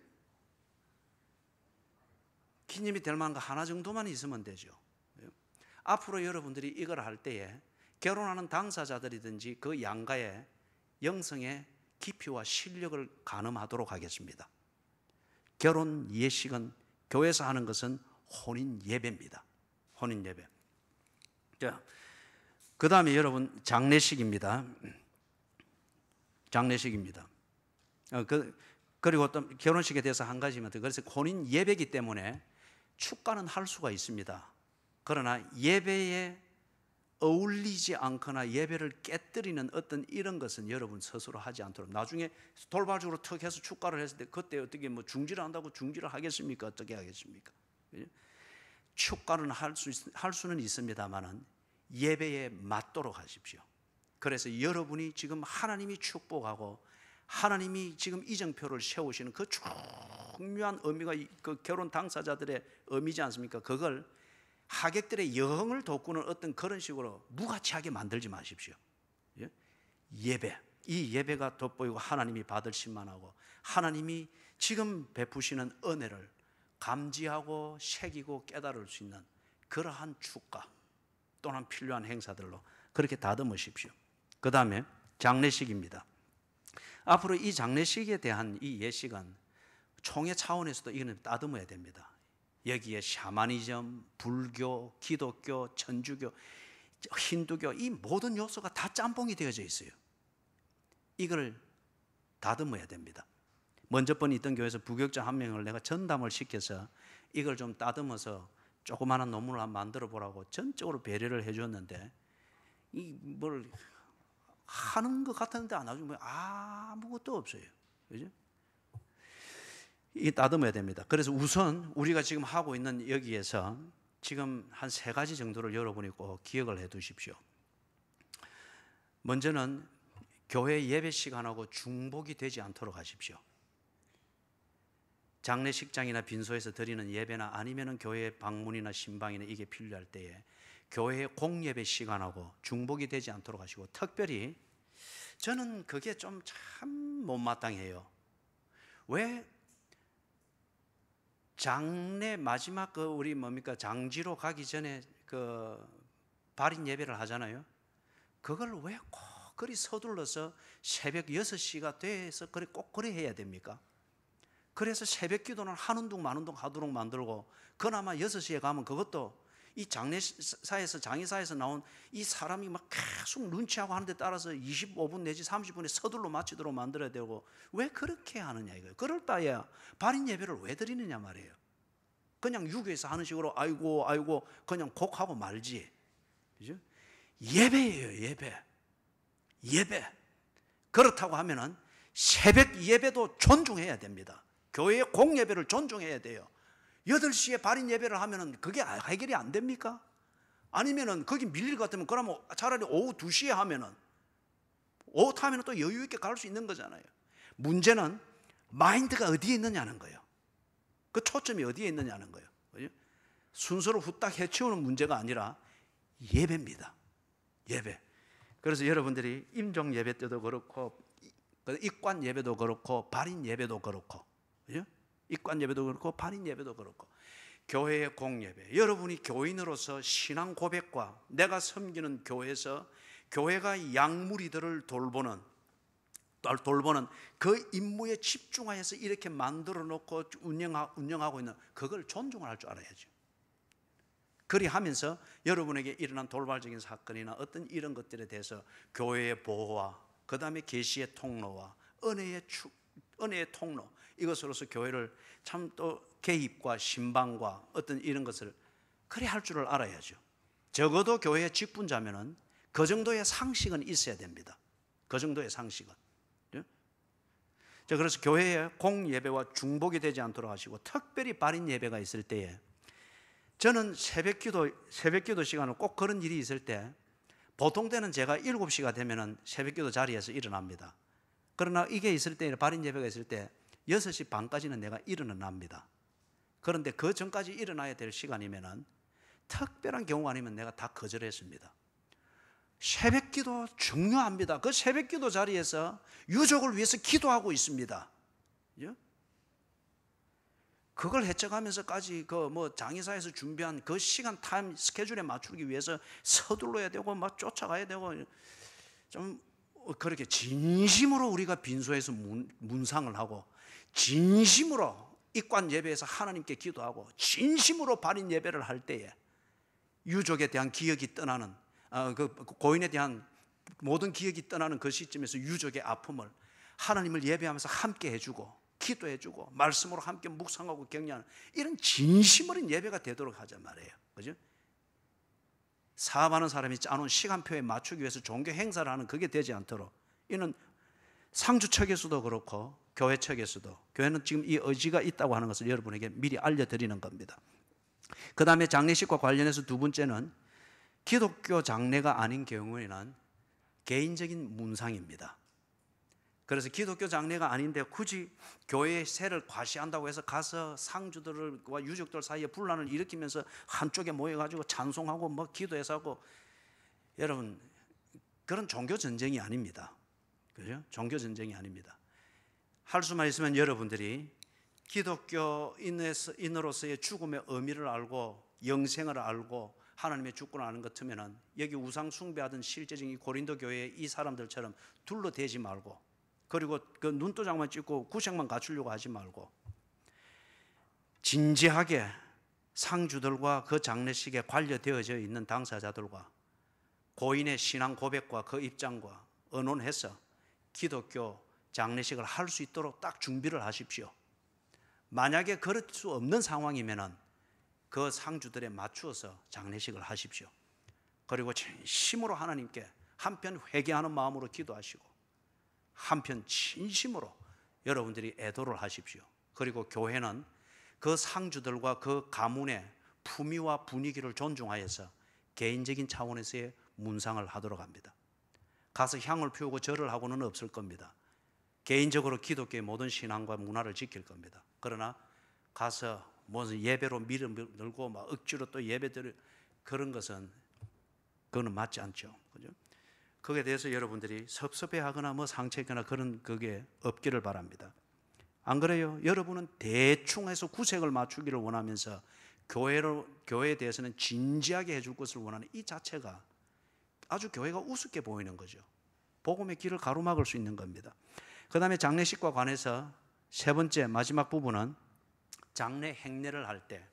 Speaker 1: 기념이 될 만한 거 하나 정도만 있으면 되죠. 예? 앞으로 여러분들이 이걸 할 때에 결혼하는 당사자들이든지 그 양가의 영성의 깊이와 실력을 가늠하도록 하겠습니다. 결혼 예식은 교회에서 하는 것은 혼인 예배입니다. 혼인 예배. 자, 그 다음에 여러분 장례식입니다. 장례식입니다. 그리고 또 결혼식에 대해서 한 가지만 더. 그래서 혼인 예배이기 때문에 축가는 할 수가 있습니다. 그러나 예배에 어울리지 않거나 예배를 깨뜨리는 어떤 이런 것은 여러분 스스로 하지 않도록. 나중에 돌발적으로 턱 해서 축가를 했을 때 그때 어떻게 뭐 중지를 한다고 중지를 하겠습니까? 어떻게 하겠습니까? 축가는 할 수는 있습니다만은 예배에 맞도록 하십시오. 그래서 여러분이 지금 하나님이 축복하고 하나님이 지금 이정표를 세우시는 그 중요한 의미가 그 결혼 당사자들의 의미지 않습니까? 그걸 하객들의 여흥을 돋구는 어떤 그런 식으로 무가치하게 만들지 마십시오. 예배, 이 예배가 돋보이고 하나님이 받으실만하고 하나님이 지금 베푸시는 은혜를 감지하고 새기고 깨달을 수 있는 그러한 축가 또는 필요한 행사들로 그렇게 다듬으십시오. 그 다음에 장례식입니다. 앞으로 이 장례식에 대한 이 예식은 총회 차원에서도 이거는 다듬어야 됩니다. 여기에 샤머니즘, 불교, 기독교, 천주교, 힌두교 이 모든 요소가 다 짬뽕이 되어져 있어요. 이걸 다듬어야 됩니다. 먼저 번 있던 교회에서 부교육자 한 명을 내가 전담을 시켜서 이걸 좀 다듬어서 조그마한 논문을 한번 만들어 보라고 전적으로 배려를 해줬는데 이 뭘 하는 것 같았는데 안 하죠. 아무것도 없어요. 그죠? 이 다듬어야 됩니다. 그래서 우선 우리가 지금 하고 있는 여기에서 지금 한 3가지 정도를 여러분이 꼭 기억을 해 두십시오. 먼저는 교회 예배 시간하고 중복이 되지 않도록 하십시오. 장례식장이나 빈소에서 드리는 예배나 아니면은 교회 방문이나 신방이나 이게 필요할 때에 교회의 공예배 시간하고 중복이 되지 않도록 하시고, 특별히 저는 그게 좀 참 못마땅해요. 왜 장례 마지막 우리 장지로 가기 전에 발인 예배를 하잖아요. 그걸 왜 꼭 그리 서둘러서 새벽 6시가 돼서 꼭 그래 해야 됩니까? 그래서 새벽 기도는 한운동 만운동 하도록 만들고, 그나마 6시에 가면 그것도 이 장의사에서 나온 이 사람이 막 계속 눈치하고 하는 데 따라서 25분 내지 30분에 서둘러 마치도록 만들어야 되고, 왜 그렇게 하느냐 이거예요. 그럴 바에야 발인 예배를 왜 드리느냐 말이에요. 그냥 유교에서 하는 식으로 아이고 그냥 곡하고 말지. 그죠? 예배예요, 예배. 예배. 그렇다고 하면은 새벽 예배도 존중해야 됩니다. 교회의 공예배를 존중해야 돼요. 8시에 발인 예배를 하면은 그게 해결이 안 됩니까? 아니면은 거기 밀릴 것 같으면 그러면 차라리 오후 2시에 하면은 오후 타면은 또 여유 있게 갈 수 있는 거잖아요. 문제는 마인드가 어디에 있느냐는 거예요. 그 초점이 어디에 있느냐는 거예요. 그죠? 순서를 후딱 해치우는 문제가 아니라 예배입니다. 예배. 그래서 여러분들이 임종 예배 때도 그렇고 입관 예배도 그렇고 발인 예배도 그렇고, 그죠? 입관 예배도 그렇고 발인 예배도 그렇고 교회의 공예배, 여러분이 교인으로서 신앙 고백과 내가 섬기는 교회에서 교회가 양무리들을 돌보는 그 임무에 집중하여서 이렇게 만들어 놓고 운영하고 있는 그걸 존중을 할 줄 알아야죠. 그리하면서 여러분에게 일어난 돌발적인 사건이나 어떤 이런 것들에 대해서 교회의 보호와 그 다음에 계시의 통로와 은혜의 통로, 이것으로서 교회를 참 또 개입과 신방과 어떤 이런 것을 그래 할 줄을 알아야죠. 적어도 교회의 직분자면은 그 정도의 상식은 있어야 됩니다. 그 정도의 상식은. 그래서 교회의 공예배와 중복이 되지 않도록 하시고, 특별히 발인 예배가 있을 때에 저는 새벽기도 시간을 꼭 그런 일이 있을 때 보통 때는 제가 7시가 되면은 새벽기도 자리에서 일어납니다. 그러나 이게 있을 때, 발인 예배가 있을 때 6시 반까지는 내가 일어납니다. 그런데 그 전까지 일어나야 될 시간이면은 특별한 경우가 아니면 내가 다 거절했습니다. 새벽기도 중요합니다. 그 새벽기도 자리에서 유족을 위해서 기도하고 있습니다. 그걸 헤쳐가면서까지 장의사에서 준비한 그 시간 타임 스케줄에 맞추기 위해서 서둘러야 되고 막 쫓아가야 되고, 좀 그렇게 진심으로 우리가 빈소에서 문상을 하고 진심으로 입관 예배에서 하나님께 기도하고 진심으로 발인 예배를 할 때에 유족에 대한 기억이 떠나는, 그 고인에 대한 모든 기억이 떠나는 그 시점에서 유족의 아픔을 하나님을 예배하면서 함께 해주고 기도해주고 말씀으로 함께 묵상하고 격려하는 이런 진심 어린 예배가 되도록 하자 말이에요. 그죠? 사업하는 사람이 짜놓은 시간표에 맞추기 위해서 종교 행사를 하는 그게 되지 않도록, 이는 상주 측에서도 그렇고 교회 측에서도, 교회는 지금 이 의지가 있다고 하는 것을 여러분에게 미리 알려드리는 겁니다. 그 다음에 장례식과 관련해서 두 번째는 기독교 장례가 아닌 경우에는 개인적인 문상입니다. 그래서 기독교 장례가 아닌데 굳이 교회의 세를 과시한다고 해서 가서 상주들과 유족들 사이에 분란을 일으키면서 한쪽에 모여가지고 찬송하고 뭐 기도해서 하고, 여러분 그런 종교 전쟁이 아닙니다. 그죠? 종교 전쟁이 아닙니다. 할 수만 있으면 여러분들이 기독교인으로서의 죽음의 의미를 알고 영생을 알고 하나님의 주권을 아는 것 같으면은 여기 우상 숭배하던 실제적인 고린도 교회의 이 사람들처럼 둘러대지 말고, 그리고 그 눈도장만 찍고 구색만 갖추려고 하지 말고 진지하게 상주들과 그 장례식에 관련되어져 있는 당사자들과 고인의 신앙 고백과 그 입장과 의논해서 기독교 장례식을 할 수 있도록 딱 준비를 하십시오. 만약에 그럴 수 없는 상황이면은 그 상주들에 맞추어서 장례식을 하십시오. 그리고 진심으로 하나님께 한편 회개하는 마음으로 기도하시고 한편 진심으로 여러분들이 애도를 하십시오. 그리고 교회는 그 상주들과 그 가문의 품위와 분위기를 존중하여서 개인적인 차원에서의 문상을 하도록 합니다. 가서 향을 피우고 절을 하고는 없을 겁니다. 개인적으로 기독교의 모든 신앙과 문화를 지킬 겁니다. 그러나 가서 무슨 예배로 밀어들고 막 억지로 또 예배들, 그런 것은 그거는 맞지 않죠. 그죠? 거기에 대해서 여러분들이 섭섭해하거나 뭐 상처있거나 그런 그게 없기를 바랍니다. 안 그래요? 여러분은 대충 해서 구색을 맞추기를 원하면서 교회에 대해서는 진지하게 해줄 것을 원하는 이 자체가 아주 교회가 우습게 보이는 거죠. 복음의 길을 가로막을 수 있는 겁니다. 그 다음에 장례식과 관해서 세 번째 마지막 부분은 장례 행례를 할 때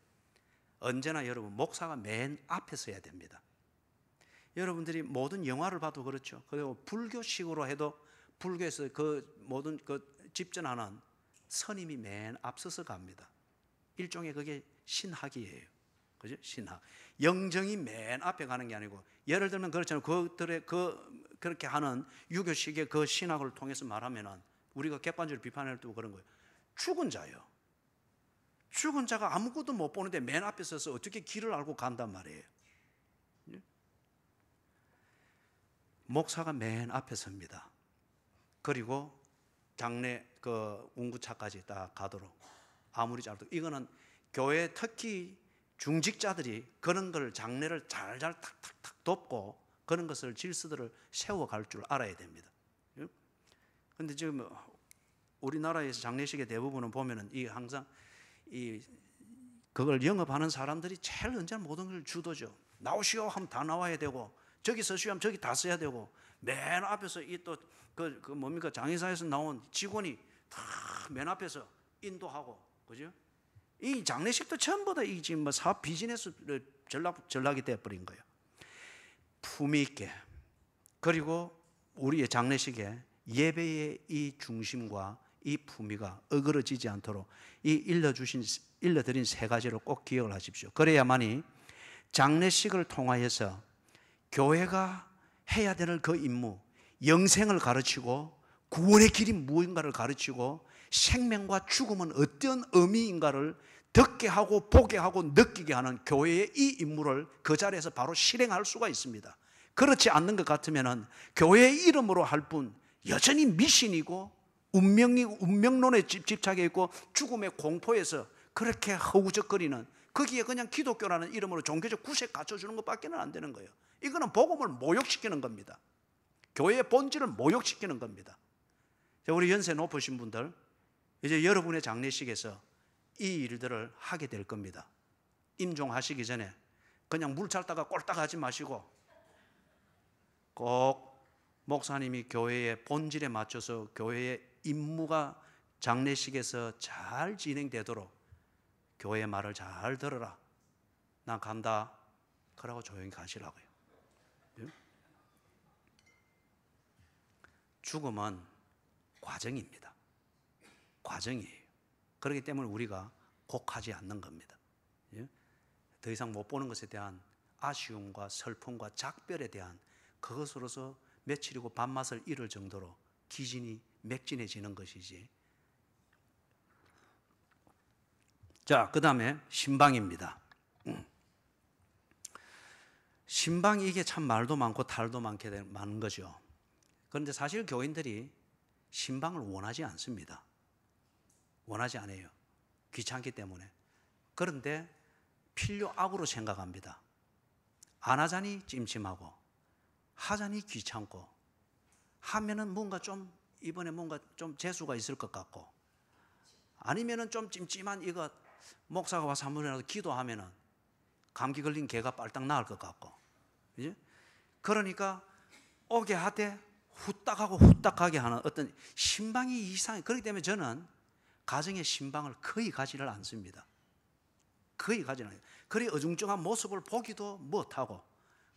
Speaker 1: 언제나 여러분 목사가 맨 앞에 서야 됩니다. 여러분들이 모든 영화를 봐도 그렇죠. 그리고 불교식으로 해도 불교에서 그 모든 그 집전하는 선임이 맨 앞서서 갑니다. 일종의 그게 신학이에요. 그죠? 신학. 영정이 맨 앞에 가는 게 아니고, 예를 들면 그렇잖아요. 그들의 그렇게 하는 유교식의 그 신학을 통해서 말하면은 우리가 객관적으로 비판할 때도 그런 거예요. 죽은 자요. 죽은 자가 아무것도 못 보는데 맨 앞에 서서 어떻게 길을 알고 간단 말이에요. 목사가 맨 앞에 섭니다. 그리고 장례 그 운구차까지 딱 가도록 아무리 잘도, 이거는 교회 특히 중직자들이 그런 걸 장례를 잘 탁탁탁 돕고 그런 것을 질서들을 세워갈 줄 알아야 됩니다. 그런데 지금 우리나라에서 장례식의 대부분은 보면은 이 항상 이 그걸 영업하는 사람들이 제일 언제나 모든 걸 주도죠. 나오시오 하면 다 나와야 되고, 저기 서시오 하면 저기 다 서야 되고, 맨 앞에서 이 또 그 뭡니까 장의사에서 나온 직원이 다 맨 앞에서 인도하고, 그죠? 이 장례식도 전부 다 이 지금 뭐 사업 비즈니스를 전락이 되어 버린 거예요. 품위 있게, 그리고 우리의 장례식에 예배의 이 중심과 이 품위가 어그러지지 않도록 이 일러드린 세 가지를 꼭 기억을 하십시오. 그래야만이 장례식을 통하여서 교회가 해야 되는 그 임무, 영생을 가르치고 구원의 길이 무엇인가를 가르치고 생명과 죽음은 어떤 의미인가를 듣게 하고 보게 하고 느끼게 하는 교회의 이 임무를 그 자리에서 바로 실행할 수가 있습니다. 그렇지 않는 것 같으면 교회의 이름으로 할 뿐 여전히 미신이고 운명론에 집착해 있고 죽음의 공포에서 그렇게 허우적거리는, 거기에 그냥 기독교라는 이름으로 종교적 구색 갖춰주는 것밖에는 안 되는 거예요. 이거는 복음을 모욕시키는 겁니다. 교회의 본질을 모욕시키는 겁니다. 우리 연세 높으신 분들, 이제 여러분의 장례식에서 이 일들을 하게 될 겁니다. 임종하시기 전에 그냥 물 찰다가 꼴딱 하지 마시고 꼭 목사님이 교회의 본질에 맞춰서 교회의 임무가 장례식에서 잘 진행되도록 교회의 말을 잘 들어라. 난 간다. 그러고 조용히 가시라고요. 죽음은 과정입니다. 과정이에요. 그렇기 때문에 우리가 곡하지 않는 겁니다. 더 이상 못 보는 것에 대한 아쉬움과 슬픔과 작별에 대한 그것으로서 며칠이고 밥맛을 잃을 정도로 기진이 맥진해지는 것이지. 자, 그 다음에 신방입니다. 신방이 이게 참 말도 많고 탈도 많은 거죠. 그런데 사실 교인들이 신방을 원하지 않습니다. 원하지 않아요. 귀찮기 때문에. 그런데 필요악으로 생각합니다. 안 하자니 찜찜하고 하자니 귀찮고 하면은 뭔가 좀 이번에 뭔가 좀 재수가 있을 것 같고 아니면은 좀 찜찜한 이거 목사가 와서 한 번이라도 기도하면은 감기 걸린 개가 빨딱 나을 것 같고, 그지? 그러니까 오게 하되 후딱하고 후딱하게 하는 어떤 신방이 이상해. 그렇기 때문에 저는 가정의 신방을 거의 가지를 않습니다. 거의 가지는 않아요. 그리 어중쩡한 모습을 보기도 못하고,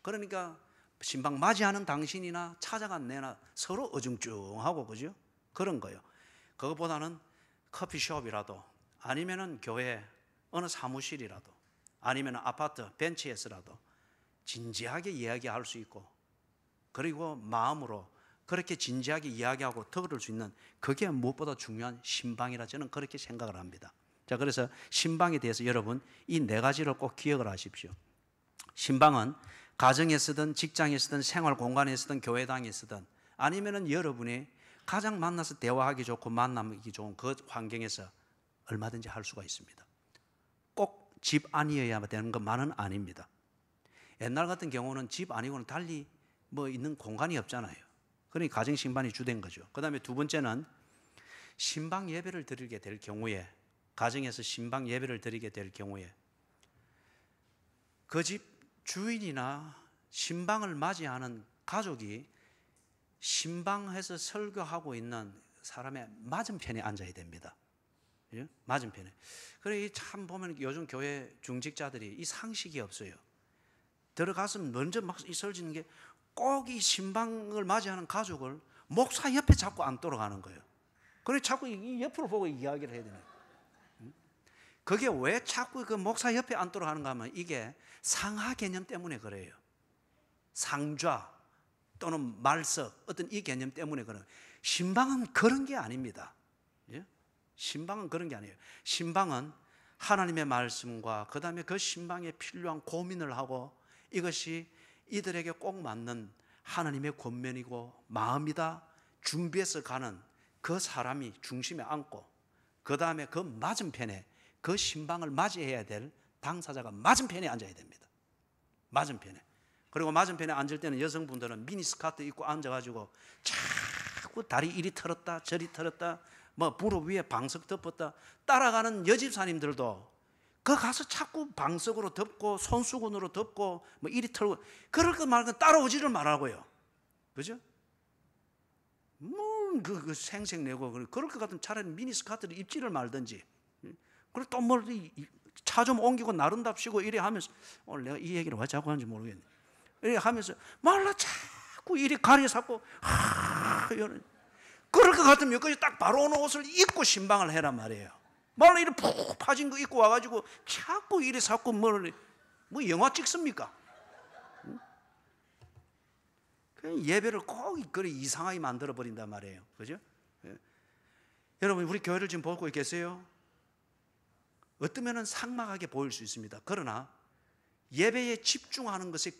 Speaker 1: 그러니까 신방 맞이하는 당신이나 찾아간 내나 서로 어중쩡하고, 그죠? 그런 거예요. 그것보다는 커피숍이라도 아니면은 교회 어느 사무실이라도 아니면 아파트 벤치에서라도 진지하게 이야기할 수 있고, 그리고 마음으로 그렇게 진지하게 이야기하고 들을 수 있는, 그게 무엇보다 중요한 신방이라 저는 그렇게 생각을 합니다. 자, 그래서 신방에 대해서 여러분 이 네 가지를 꼭 기억을 하십시오. 신방은 가정에 쓰든 직장에 쓰든 생활 공간에 쓰든 교회당에 쓰든 아니면은 여러분이 가장 만나서 대화하기 좋고 만나기 좋은 그 환경에서 얼마든지 할 수가 있습니다. 꼭 집 아니어야 되는 것만은 아닙니다. 옛날 같은 경우는 집 아니고는 달리 뭐 있는 공간이 없잖아요. 그러니 가정 신방이 주된 거죠. 그 다음에 두 번째는 신방 예배를 드리게 될 경우에, 가정에서 신방 예배를 드리게 될 경우에 그 집 주인이나 신방을 맞이하는 가족이 신방에서 설교하고 있는 사람의 맞은편에 앉아야 됩니다. 예? 맞은편에. 그래 참 보면 요즘 교회 중직자들이 이 상식이 없어요. 들어가서 먼저 막 설지는 게 꼭 이 신방을 맞이하는 가족을 목사 옆에 자꾸 앉도록 하는 거예요. 그래 자꾸 이 옆으로 보고 이야기를 해야 되는. 그게 왜 자꾸 그 목사 옆에 앉도록 하는가 하면 이게 상하 개념 때문에 그래요. 상좌 또는 말석 어떤 이 개념 때문에 그래요. 신방은 그런 게 아닙니다. 예? 신방은 그런 게 아니에요. 신방은 하나님의 말씀과 그 다음에 그 신방에 필요한 고민을 하고 이것이 이들에게 꼭 맞는 하나님의 권면이고 마음이다 준비해서 가는 그 사람이 중심에 앉고 그 다음에 그 맞은편에 그 신방을 맞이해야 될 당사자가 맞은편에 앉아야 됩니다. 맞은편에. 그리고 맞은편에 앉을 때는 여성분들은 미니스커트 입고 앉아가지고 자꾸 다리 이리 털었다 저리 털었다 뭐 무릎 위에 방석 덮었다 따라가는 여집사님들도 그 가서 자꾸 방석으로 덮고 손수건으로 덮고 뭐 이리 털고 그럴 것 말고 따라오지를 말라고요. 그죠? 그 생색내고 그럴 것 같으면 차라리 미니스커트를 입지를 말든지 그리고 또 뭘 차 좀 옮기고 나른답시고 이래 하면서 오늘 내가 이 얘기를 왜 자꾸 하는지 모르겠네. 이래 하면서 말라 자꾸 이리 가리 잡고 그럴 것 같으면 여기까지 딱 바로 오는 옷을 입고 신방을 해란 말이에요. 말라 이리 푹 파진 거 입고 와가지고 자꾸 이리 잡고 뭐 영화 찍습니까? 예배를 꼭 그리 이상하게 만들어 버린단 말이에요. 그죠? 예. 여러분 우리 교회를 지금 보고 계세요? 어떠면은 삭막하게 보일 수 있습니다. 그러나 예배에 집중하는 것에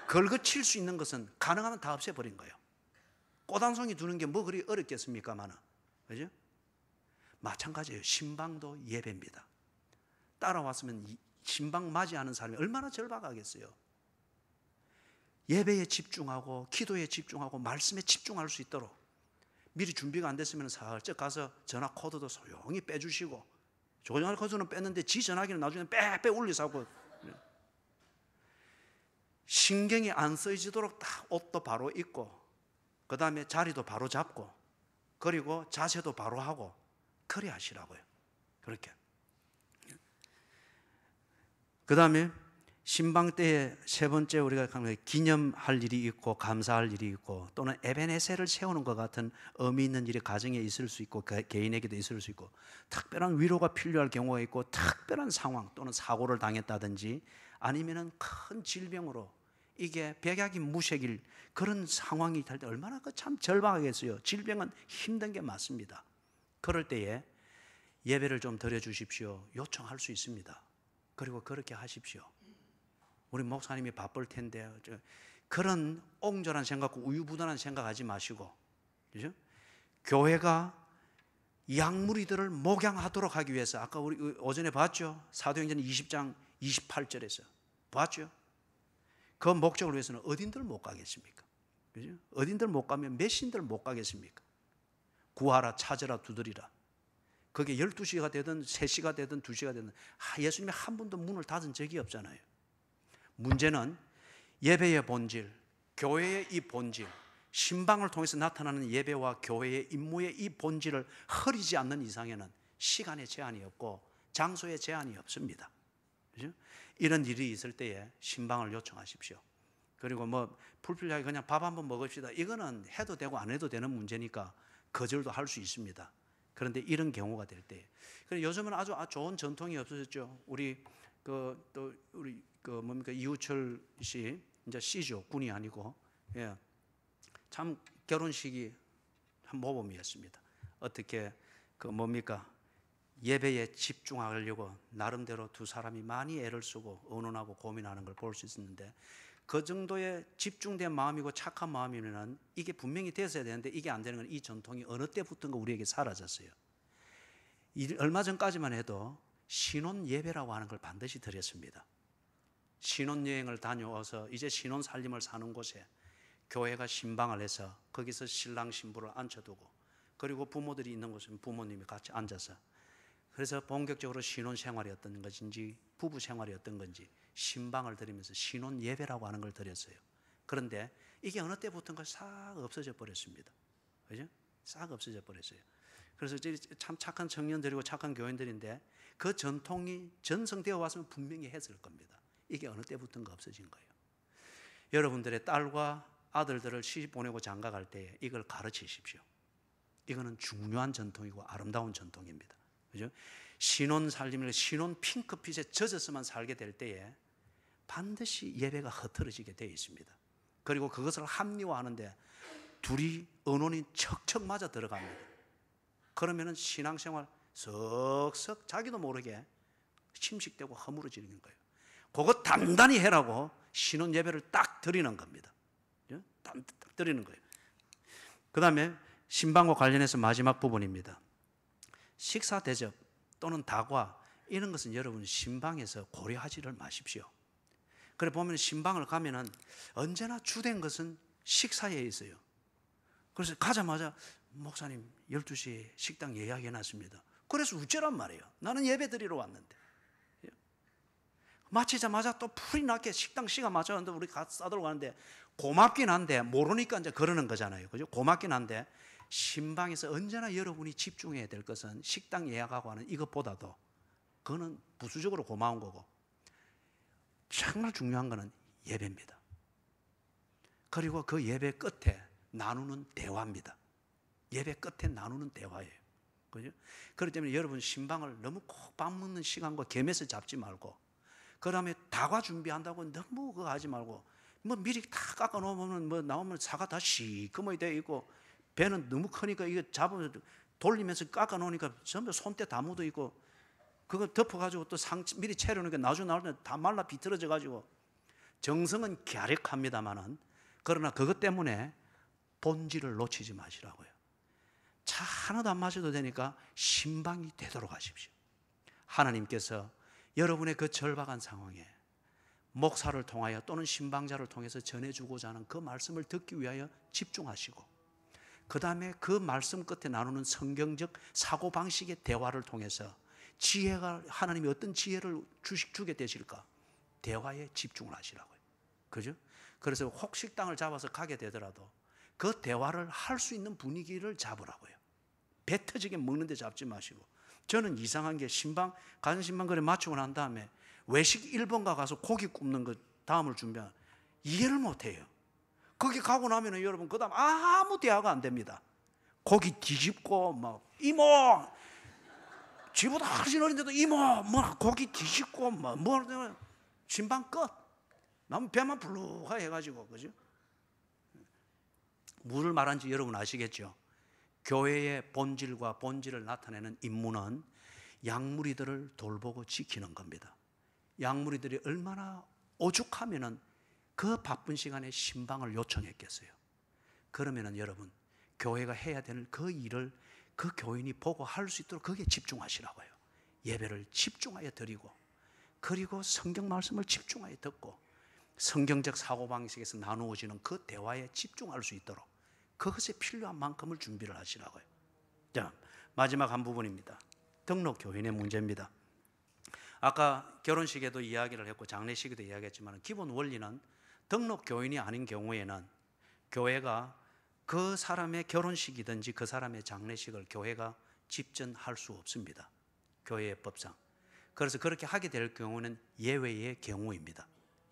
Speaker 1: 걸거칠 수 있는 것은 가능하면 다 없애버린 거예요. 꽃 한 송이 두는 게 뭐 그리 어렵겠습니까만은. 그죠? 마찬가지예요. 신방도 예배입니다. 따라왔으면 신방 맞이하는 사람이 얼마나 절박하겠어요. 예배에 집중하고 기도에 집중하고 말씀에 집중할 수 있도록 미리 준비가 안 됐으면 살짝 가서 전화 코드도 소용히 빼주시고 전화 코드는 뺐는데 지 전화기는 나중에 빼 울려서 하고 신경이 안 쓰이지도록 딱 옷도 바로 입고 그 다음에 자리도 바로 잡고 그리고 자세도 바로 하고 그래 하시라고요. 그렇게. 그 다음에 신방 때에 세 번째 우리가 기념할 일이 있고 감사할 일이 있고 또는 에베네셀을 세우는 것 같은 의미 있는 일이 가정에 있을 수 있고 개인에게도 있을 수 있고 특별한 위로가 필요할 경우가 있고 특별한 상황 또는 사고를 당했다든지 아니면은 큰 질병으로 이게 백약이 무색일 그런 상황이 될 때 얼마나 참 절박하겠어요. 질병은 힘든 게 맞습니다. 그럴 때에 예배를 좀 드려주십시오. 요청할 수 있습니다. 그리고 그렇게 하십시오. 우리 목사님이 바쁠 텐데 그런 옹졸한 생각과 우유부단한 생각하지 마시고 그죠? 교회가 약무리들을 목양하도록 하기 위해서 아까 우리 오전에 봤죠? 사도행전 20장 28절에서 봤죠? 그 목적을 위해서는 어딘들 못 가겠습니까? 그죠? 어딘들 못 가면 몇 신들 못 가겠습니까? 구하라 찾으라 두드리라. 그게 12시가 되든 3시가 되든 2시가 되든 예수님이 한 번도 문을 닫은 적이 없잖아요. 문제는 예배의 본질, 교회의 이 본질, 신방을 통해서 나타나는 예배와 교회의 임무의 이 본질을 흐리지 않는 이상에는 시간의 제한이 없고 장소의 제한이 없습니다. 그죠? 이런 일이 있을 때에 신방을 요청하십시오. 그리고 뭐 불필요하게 그냥 밥 한번 먹읍시다. 이거는 해도 되고 안 해도 되는 문제니까 거절도 할 수 있습니다. 그런데 이런 경우가 될 때, 요즘은 아주 좋은 전통이 없어졌죠. 우리 이우철 씨 이제 씨죠. 군이 아니고 참 결혼식이 한 모범이었습니다. 어떻게 예배에 집중하려고 나름대로 두 사람이 많이 애를 쓰고 의논하고 고민하는 걸 볼 수 있었는데 그 정도의 집중된 마음이고 착한 마음이면 이게 분명히 됐어야 되는데 이게 안 되는 건 이 전통이 어느 때부터인가 우리에게 사라졌어요. 얼마 전까지만 해도 신혼 예배라고 하는 걸 반드시 드렸습니다. 신혼여행을 다녀와서 이제 신혼 살림을 사는 곳에 교회가 신방을 해서 거기서 신랑 신부를 앉혀두고 그리고 부모들이 있는 곳은 부모님이 같이 앉아서 그래서 본격적으로 신혼 생활이 어떤 것인지 부부 생활이 어떤 건지 신방을 드리면서 신혼 예배라고 하는 걸 드렸어요. 그런데 이게 어느 때부터인가 싹 없어져 버렸습니다. 그죠? 싹 없어져 버렸어요. 그래서 참 착한 청년들이고 착한 교인들인데 그 전통이 전성되어 왔으면 분명히 했을 겁니다. 이게 어느 때부터인가 없어진 거예요. 여러분들의 딸과 아들들을 시집 보내고 장가 갈 때 이걸 가르치십시오. 이거는 중요한 전통이고 아름다운 전통입니다. 그죠? 신혼 살림을 신혼 핑크빛에 젖어서만 살게 될 때에 반드시 예배가 흐트러지게 되어 있습니다. 그리고 그것을 합리화하는데 둘이 언론이 척척 맞아 들어갑니다. 그러면은 신앙생활 석석 자기도 모르게 침식되고 허물어지는 거예요. 그거 단단히 해라고 신혼 예배를 딱 드리는 겁니다. 딱 드리는 거예요. 그 다음에 신방과 관련해서 마지막 부분입니다. 식사 대접 또는 다과 이런 것은 여러분 신방에서 고려하지를 마십시오. 그래 보면 신방을 가면은 언제나 주된 것은 식사에 있어요. 그래서 가자마자 목사님 12시에 식당 예약해 놨습니다. 그래서 우째란 말이에요. 나는 예배 드리러 왔는데. 마치자마자 또 풀이 나게 식당 시간 맞춰는데 우리 싸들고 가는데 고맙긴 한데 모르니까 이제 그러는 거잖아요. 그죠? 고맙긴 한데 신방에서 언제나 여러분이 집중해야 될 것은 식당 예약하고 하는 이것보다도 그거는 부수적으로 고마운 거고 정말 중요한 거는 예배입니다. 그리고 그 예배 끝에 나누는 대화입니다. 예배 끝에 나누는 대화예요. 그죠? 그렇기 때문에 여러분 신방을 너무 꼭 밥 먹는 시간과 겸해서 잡지 말고 그 다음에 다과 준비한다고 너무 그거 하지 말고 뭐 미리 다 깎아 놓으면 뭐 나오면 사과 다 시커멓게 되어 있고 배는 너무 크니까 이거 잡으면 돌리면서 깎아 놓으니까 전부 손때 다 묻어 있고 그거 덮어가지고 또 미리 채려놓으니까 나중에 나올 때 다 말라 비틀어져 가지고 정성은 갸륵합니다만은 그러나 그것 때문에 본질을 놓치지 마시라고요. 차 하나도 안 마셔도 되니까 신방이 되도록 하십시오. 하나님께서 여러분의 그 절박한 상황에 목사를 통하여 또는 신방자를 통해서 전해주고자 하는 그 말씀을 듣기 위하여 집중하시고 그 다음에 그 말씀 끝에 나누는 성경적 사고방식의 대화를 통해서 지혜가 하나님이 어떤 지혜를 주게 되실까 대화에 집중을 하시라고요. 그죠? 그래서 혹 식당을 잡아서 가게 되더라도 그 대화를 할 수 있는 분위기를 잡으라고요. 배 터지게 먹는 데 잡지 마시고 저는 이상한 게 신방 가정 신방 그래 맞추고 난 다음에 외식 1번가 가서 고기 굽는 거 다음을 준비하면 이해를 못해요. 거기 가고 나면은 여러분 그 다음 아무 대화가 안 됩니다. 고기 뒤집고 막 이모 지보다 훨씬 어린데도 이모 뭐 고기 뒤집고 뭐 신방 끝. 나면 배만 불룩하 해가지고 그죠? 무를 말한지 여러분 아시겠죠? 교회의 본질과 본질을 나타내는 임무는 양무리들을 돌보고 지키는 겁니다. 양무리들이 얼마나 오죽하면은 그 바쁜 시간에 신방을 요청했겠어요. 그러면은 여러분 교회가 해야 되는 그 일을 그 교인이 보고 할 수 있도록 거기에 집중하시라고요. 예배를 집중하여 드리고 그리고 성경 말씀을 집중하여 듣고 성경적 사고방식에서 나누어지는 그 대화에 집중할 수 있도록 그것에 필요한 만큼을 준비를 하시라고요. 자, 마지막 한 부분입니다. 등록 교인의 문제입니다. 아까 결혼식에도 이야기를 했고 장례식에도 이야기했지만 기본 원리는 등록 교인이 아닌 경우에는 교회가 그 사람의 결혼식이든지 그 사람의 장례식을 교회가 집전할 수 없습니다. 교회의 법상. 그래서 그렇게 하게 될 경우는 예외의 경우입니다.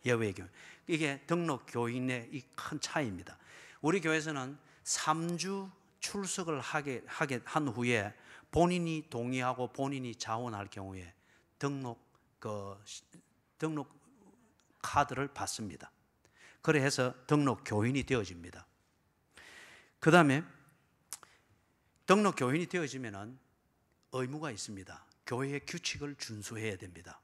Speaker 1: 예외의 경우. 이게 등록 교인의 이 큰 차이입니다. 우리 교회에서는 3주 출석을 하게 한 후에 본인이 동의하고 본인이 자원할 경우에 등록 카드를 받습니다. 그래서 등록 교인이 되어집니다. 그 다음에 등록 교인이 되어지면은 의무가 있습니다. 교회의 규칙을 준수해야 됩니다.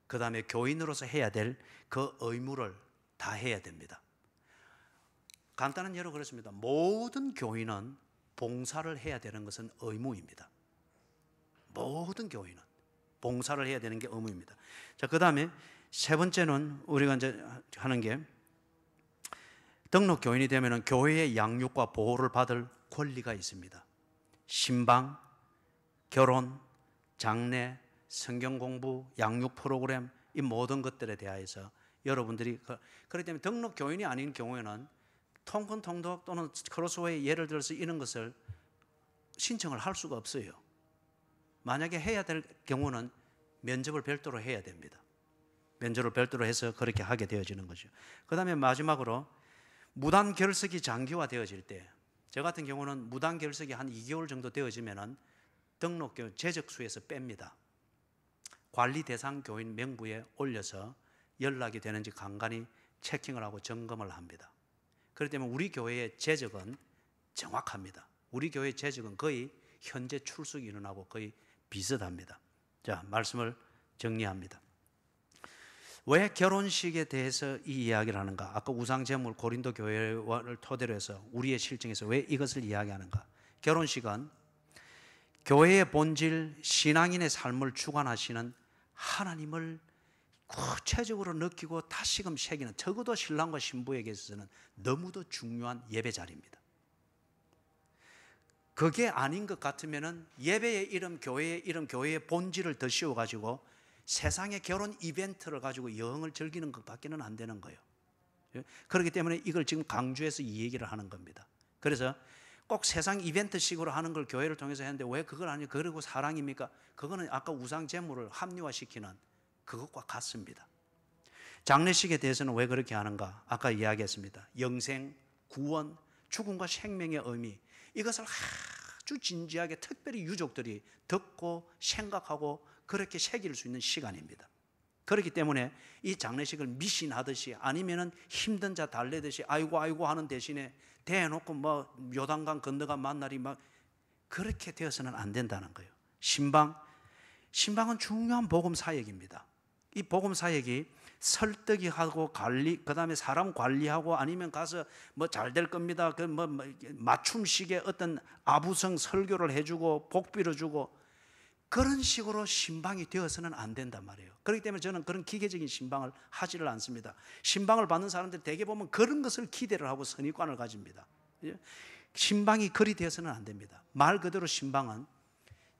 Speaker 1: 그 다음에 교인으로서 해야 될 그 의무를 다 해야 됩니다. 간단한 예로 그렇습니다. 모든 교인은 봉사를 해야 되는 것은 의무입니다. 모든 교인은 봉사를 해야 되는 게 의무입니다. 자, 그 다음에 세 번째는 우리가 이제 하는 게 등록 교인이 되면은 교회의 양육과 보호를 받을 권리가 있습니다. 신방, 결혼, 장례, 성경 공부, 양육 프로그램 이 모든 것들에 대하여서 여러분들이 그렇기 때문에 등록 교인이 아닌 경우에는 통근 통독 또는 크로스웨이 예를 들어서 이런 것을 신청을 할 수가 없어요. 만약에 해야 될 경우는 면접을 별도로 해야 됩니다. 면접을 별도로 해서 그렇게 하게 되어지는 거죠. 그 다음에 마지막으로 무단 결석이 장기화되어질 때, 저 같은 경우는 무단 결석이 한 2개월 정도 되어지면은 등록교 재적수에서 뺍니다. 관리 대상 교인 명부에 올려서 연락이 되는지 간간히 체킹을 하고 점검을 합니다. 그렇기 때문에 우리 교회의 재적은 정확합니다. 우리 교회의 재적은 거의 현재 출석 인원하고 거의 비슷합니다. 자, 말씀을 정리합니다. 왜 결혼식에 대해서 이 이야기를 하는가? 아까 우상제물 고린도 교회를 토대로 해서 우리의 실정에서 왜 이것을 이야기하는가? 결혼식은 교회의 본질, 신앙인의 삶을 주관하시는 하나님을 구체적으로 느끼고 다시금 새기는, 적어도 신랑과 신부에게 있어서는 너무도 중요한 예배 자리입니다. 그게 아닌 것 같으면은 예배의 이름, 교회의 이름, 교회의 본질을 더 씌워가지고 세상의 결혼 이벤트를 가지고 여흥을 즐기는 것밖에는 안 되는 거예요. 그렇기 때문에 이걸 지금 강조해서 이 얘기를 하는 겁니다. 그래서 꼭 세상 이벤트식으로 하는 걸 교회를 통해서 했는데 왜 그걸 아니고 그리고 사랑입니까? 그거는 아까 우상 제물을 합리화시키는 그것과 같습니다. 장례식에 대해서는 왜 그렇게 하는가? 아까 이야기했습니다. 영생, 구원, 죽음과 생명의 의미, 이것을 아주 진지하게 특별히 유족들이 듣고 생각하고 그렇게 새길 수 있는 시간입니다. 그렇기 때문에 이 장례식을 미신하듯이 아니면은 힘든 자 달래듯이 아이고 아이고 하는 대신에 대놓고 뭐 요단강 건너간 만날이 막 그렇게 되어서는 안 된다는 거예요. 신방은 중요한 복음 사역입니다. 이 복음 사역이 설득이 하고 관리, 그 다음에 사람 관리하고 아니면 가서 뭐 잘 될 겁니다. 그 뭐 맞춤식의 어떤 아부성 설교를 해주고 복 빌어주고 그런 식으로 신방이 되어서는 안 된단 말이에요. 그렇기 때문에 저는 그런 기계적인 신방을 하지를 않습니다. 신방을 받는 사람들 대개 보면 그런 것을 기대를 하고 선입관을 가집니다. 신방이 그리 되어서는 안 됩니다. 말 그대로 신방은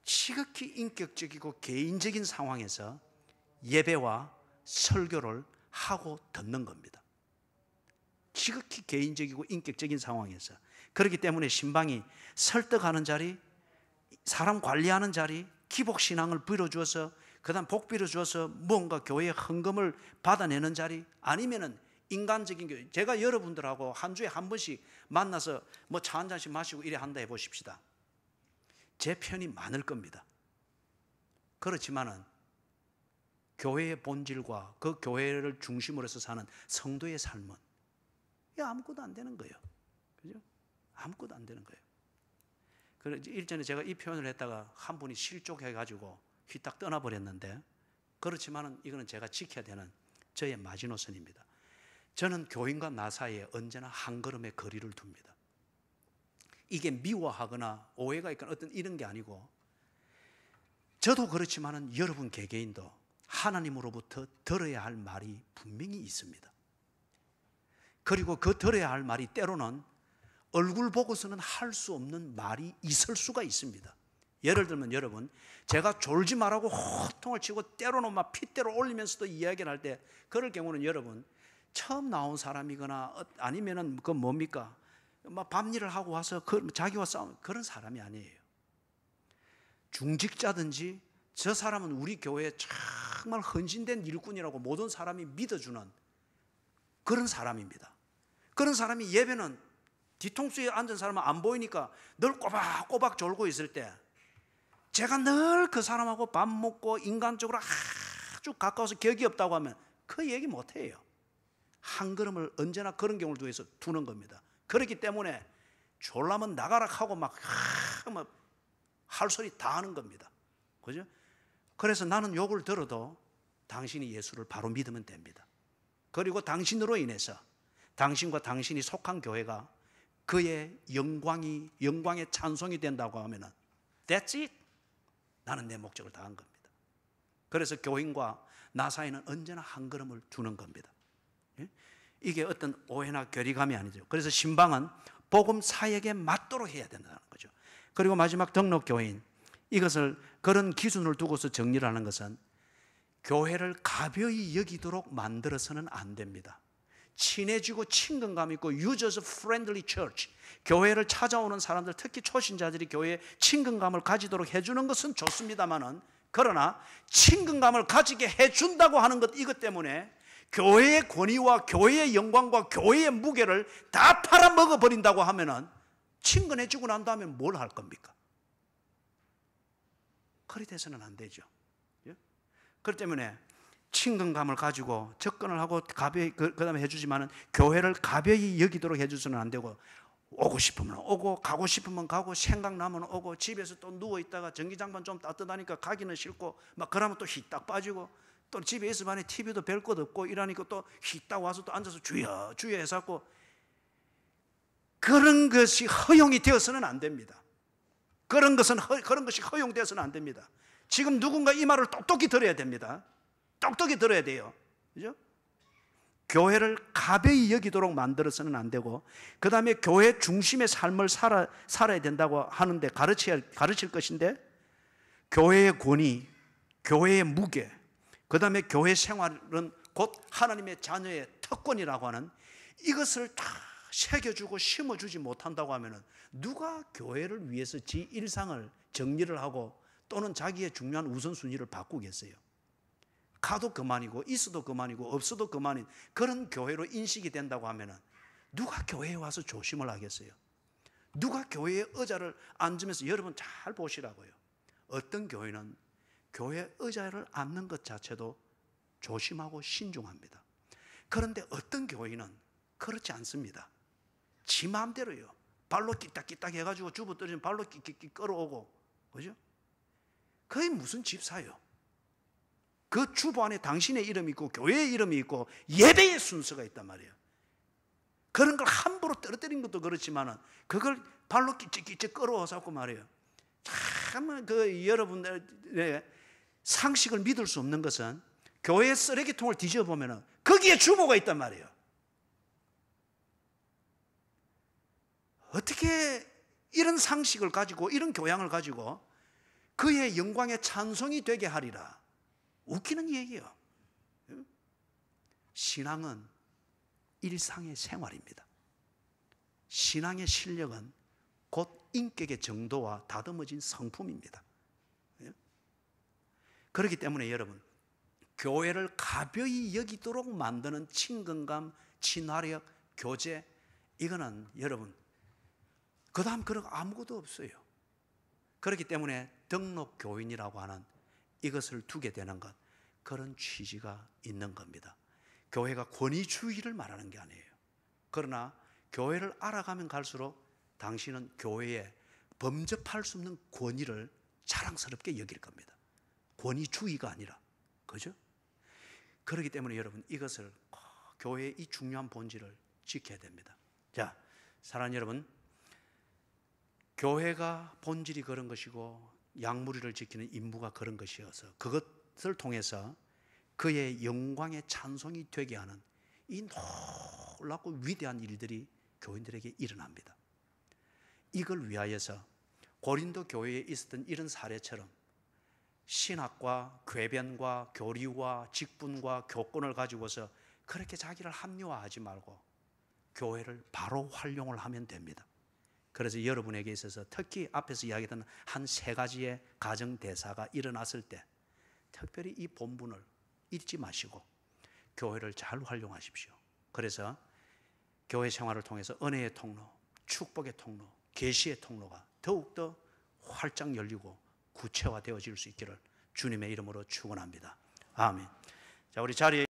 Speaker 1: 지극히 인격적이고 개인적인 상황에서 예배와 설교를 하고 듣는 겁니다. 지극히 개인적이고 인격적인 상황에서. 그렇기 때문에 신방이 설득하는 자리, 사람 관리하는 자리, 기복신앙을 빌어주어서 그 다음 복 빌어주어서 뭔가 교회의 헌금을 받아내는 자리, 아니면은 인간적인 교회. 제가 여러분들하고 한 주에 한 번씩 만나서 뭐 차 한 잔씩 마시고 이래 한다 해보십시다. 제 편이 많을 겁니다. 그렇지만은 교회의 본질과 그 교회를 중심으로 해서 사는 성도의 삶은 아무것도 안 되는 거예요. 그죠? 아무것도 안 되는 거예요. 그래서 일전에 제가 이 표현을 했다가 한 분이 실족해가지고 휘딱 떠나버렸는데, 그렇지만은 이거는 제가 지켜야 되는 저의 마지노선입니다. 저는 교인과 나 사이에 언제나 한 걸음의 거리를 둡니다. 이게 미워하거나 오해가 있거나 어떤 이런 게 아니고, 저도 그렇지만은 여러분 개개인도 하나님으로부터 들어야 할 말이 분명히 있습니다. 그리고 그 들어야 할 말이 때로는 얼굴 보고서는 할 수 없는 말이 있을 수가 있습니다. 예를 들면 여러분, 제가 졸지 말라고 호통을 치고 때로는 막 핏대로 올리면서도 이야기를 할 때, 그럴 경우는 여러분 처음 나온 사람이거나 아니면은 그 뭡니까? 막 밤일을 하고 와서 자기와 싸우는 그런 사람이 아니에요. 중직자든지 저 사람은 우리 교회에 정말 헌신된 일꾼이라고 모든 사람이 믿어주는 그런 사람입니다. 그런 사람이 예배는 뒤통수에 앉은 사람은 안 보이니까 늘 꼬박꼬박 졸고 있을 때, 제가 늘 그 사람하고 밥 먹고 인간적으로 아주 가까워서 격이 없다고 하면 그 얘기 못해요. 한 걸음을 언제나 그런 경우를 두어서 두는 겁니다. 그렇기 때문에 졸라면 나가라 하고 막 할 소리 다 하는 겁니다. 그죠? 그래서 나는 욕을 들어도 당신이 예수를 바로 믿으면 됩니다. 그리고 당신으로 인해서 당신과 당신이 속한 교회가 그의 영광의 찬송이 된다고 하면은 That's it. 나는 내 목적을 다한 겁니다. 그래서 교인과 나 사이는 언제나 한 걸음을 두는 겁니다. 이게 어떤 오해나 괴리감이 아니죠. 그래서 신방은 복음 사역에 맞도록 해야 된다는 거죠. 그리고 마지막 등록 교인, 이것을 그런 기준을 두고서 정리를 하는 것은 교회를 가벼이 여기도록 만들어서는 안 됩니다. 친해지고 친근감 있고 users friendly church, 교회를 찾아오는 사람들, 특히 초신자들이 교회에 친근감을 가지도록 해주는 것은 좋습니다만은, 그러나 친근감을 가지게 해준다고 하는 것, 이것 때문에 교회의 권위와 교회의 영광과 교회의 무게를 다 팔아먹어 버린다고 하면은 친근해지고 난 다음에 뭘 할 겁니까? 그리 돼서는 안 되죠. 그렇기 때문에 친근감을 가지고 접근을 하고 가벼이 그다음에 해주지만은 교회를 가벼이 여기도록 해주서는 안 되고, 오고 싶으면 오고 가고 싶으면 가고 생각나면 오고, 집에서 또 누워 있다가 전기장판 좀 따뜻하니까 가기는 싫고 막 그러면 또 휘딱 빠지고, 또 집에 있으면 TV도 별 것 없고 이러니까 또 휘딱 와서 또 앉아서 주여 주여 해서 그런 것이 허용이 되어서는 안 됩니다. 그런 것이 허용되어서는 안 됩니다. 지금 누군가 이 말을 똑똑히 들어야 됩니다. 똑똑히 들어야 돼요. 그죠? 교회를 가벼이 여기도록 만들어서는 안 되고, 그 다음에 교회 중심의 삶을 살아야 된다고 하는데 가르칠 것인데, 교회의 권위, 교회의 무게, 그 다음에 교회 생활은 곧 하나님의 자녀의 특권이라고 하는 이것을 다 새겨주고 심어주지 못한다고 하면 누가 교회를 위해서 지 일상을 정리를 하고 또는 자기의 중요한 우선순위를 바꾸겠어요? 가도 그만이고 있어도 그만이고 없어도 그만인 그런 교회로 인식이 된다고 하면 누가 교회에 와서 조심을 하겠어요? 누가 교회의 의자를 앉으면서, 여러분 잘 보시라고요. 어떤 교회는 교회 의자를 앉는 것 자체도 조심하고 신중합니다. 그런데 어떤 교회는 그렇지 않습니다. 지 마음대로요. 발로 끼딱끼딱 해가지고 주부 떨어지면 발로 끼끼끼 끌어오고, 그죠? 그게 무슨 집사요? 그 주보 안에 당신의 이름이 있고 교회의 이름이 있고 예배의 순서가 있단 말이에요. 그런 걸 함부로 떨어뜨린 것도 그렇지만 그걸 발로 끼찍끼찍 끌어와서 말이에요. 참 여러분들의 상식을 믿을 수 없는 것은, 교회 쓰레기통을 뒤집어 보면 거기에 주보가 있단 말이에요. 어떻게 이런 상식을 가지고 이런 교양을 가지고 그의 영광의 찬송이 되게 하리라. 웃기는 얘기예요. 신앙은 일상의 생활입니다. 신앙의 실력은 곧 인격의 정도와 다듬어진 성품입니다. 그렇기 때문에 여러분, 교회를 가벼이 여기도록 만드는 친근감, 친화력, 교제, 이거는 여러분 그 다음 그런 거 아무것도 없어요. 그렇기 때문에 등록 교인이라고 하는 이것을 두게 되는 것, 그런 취지가 있는 겁니다. 교회가 권위주의를 말하는 게 아니에요. 그러나 교회를 알아가면 갈수록 당신은 교회에 범접할 수 없는 권위를 자랑스럽게 여길 겁니다. 권위주의가 아니라, 그죠? 그렇기 때문에 여러분, 이것을 교회의 이 중요한 본질을 지켜야 됩니다. 자, 사랑하는 여러분, 교회가 본질이 그런 것이고 양무리를 지키는 임무가 그런 것이어서 그것을 통해서 그의 영광의 찬송이 되게 하는 이 놀랍고 위대한 일들이 교인들에게 일어납니다. 이걸 위하여서 고린도 교회에 있었던 이런 사례처럼 신학과 궤변과 교리와 직분과 교권을 가지고서 그렇게 자기를 합리화하지 말고 교회를 바로 활용을 하면 됩니다. 그래서 여러분에게 있어서 특히 앞에서 이야기했던 한 3가지의 가정 대사가 일어났을 때 특별히 이 본분을 잊지 마시고 교회를 잘 활용하십시오. 그래서 교회 생활을 통해서 은혜의 통로, 축복의 통로, 계시의 통로가 더욱더 활짝 열리고 구체화되어질 수 있기를 주님의 이름으로 축원합니다. 아멘. 자, 우리 자리에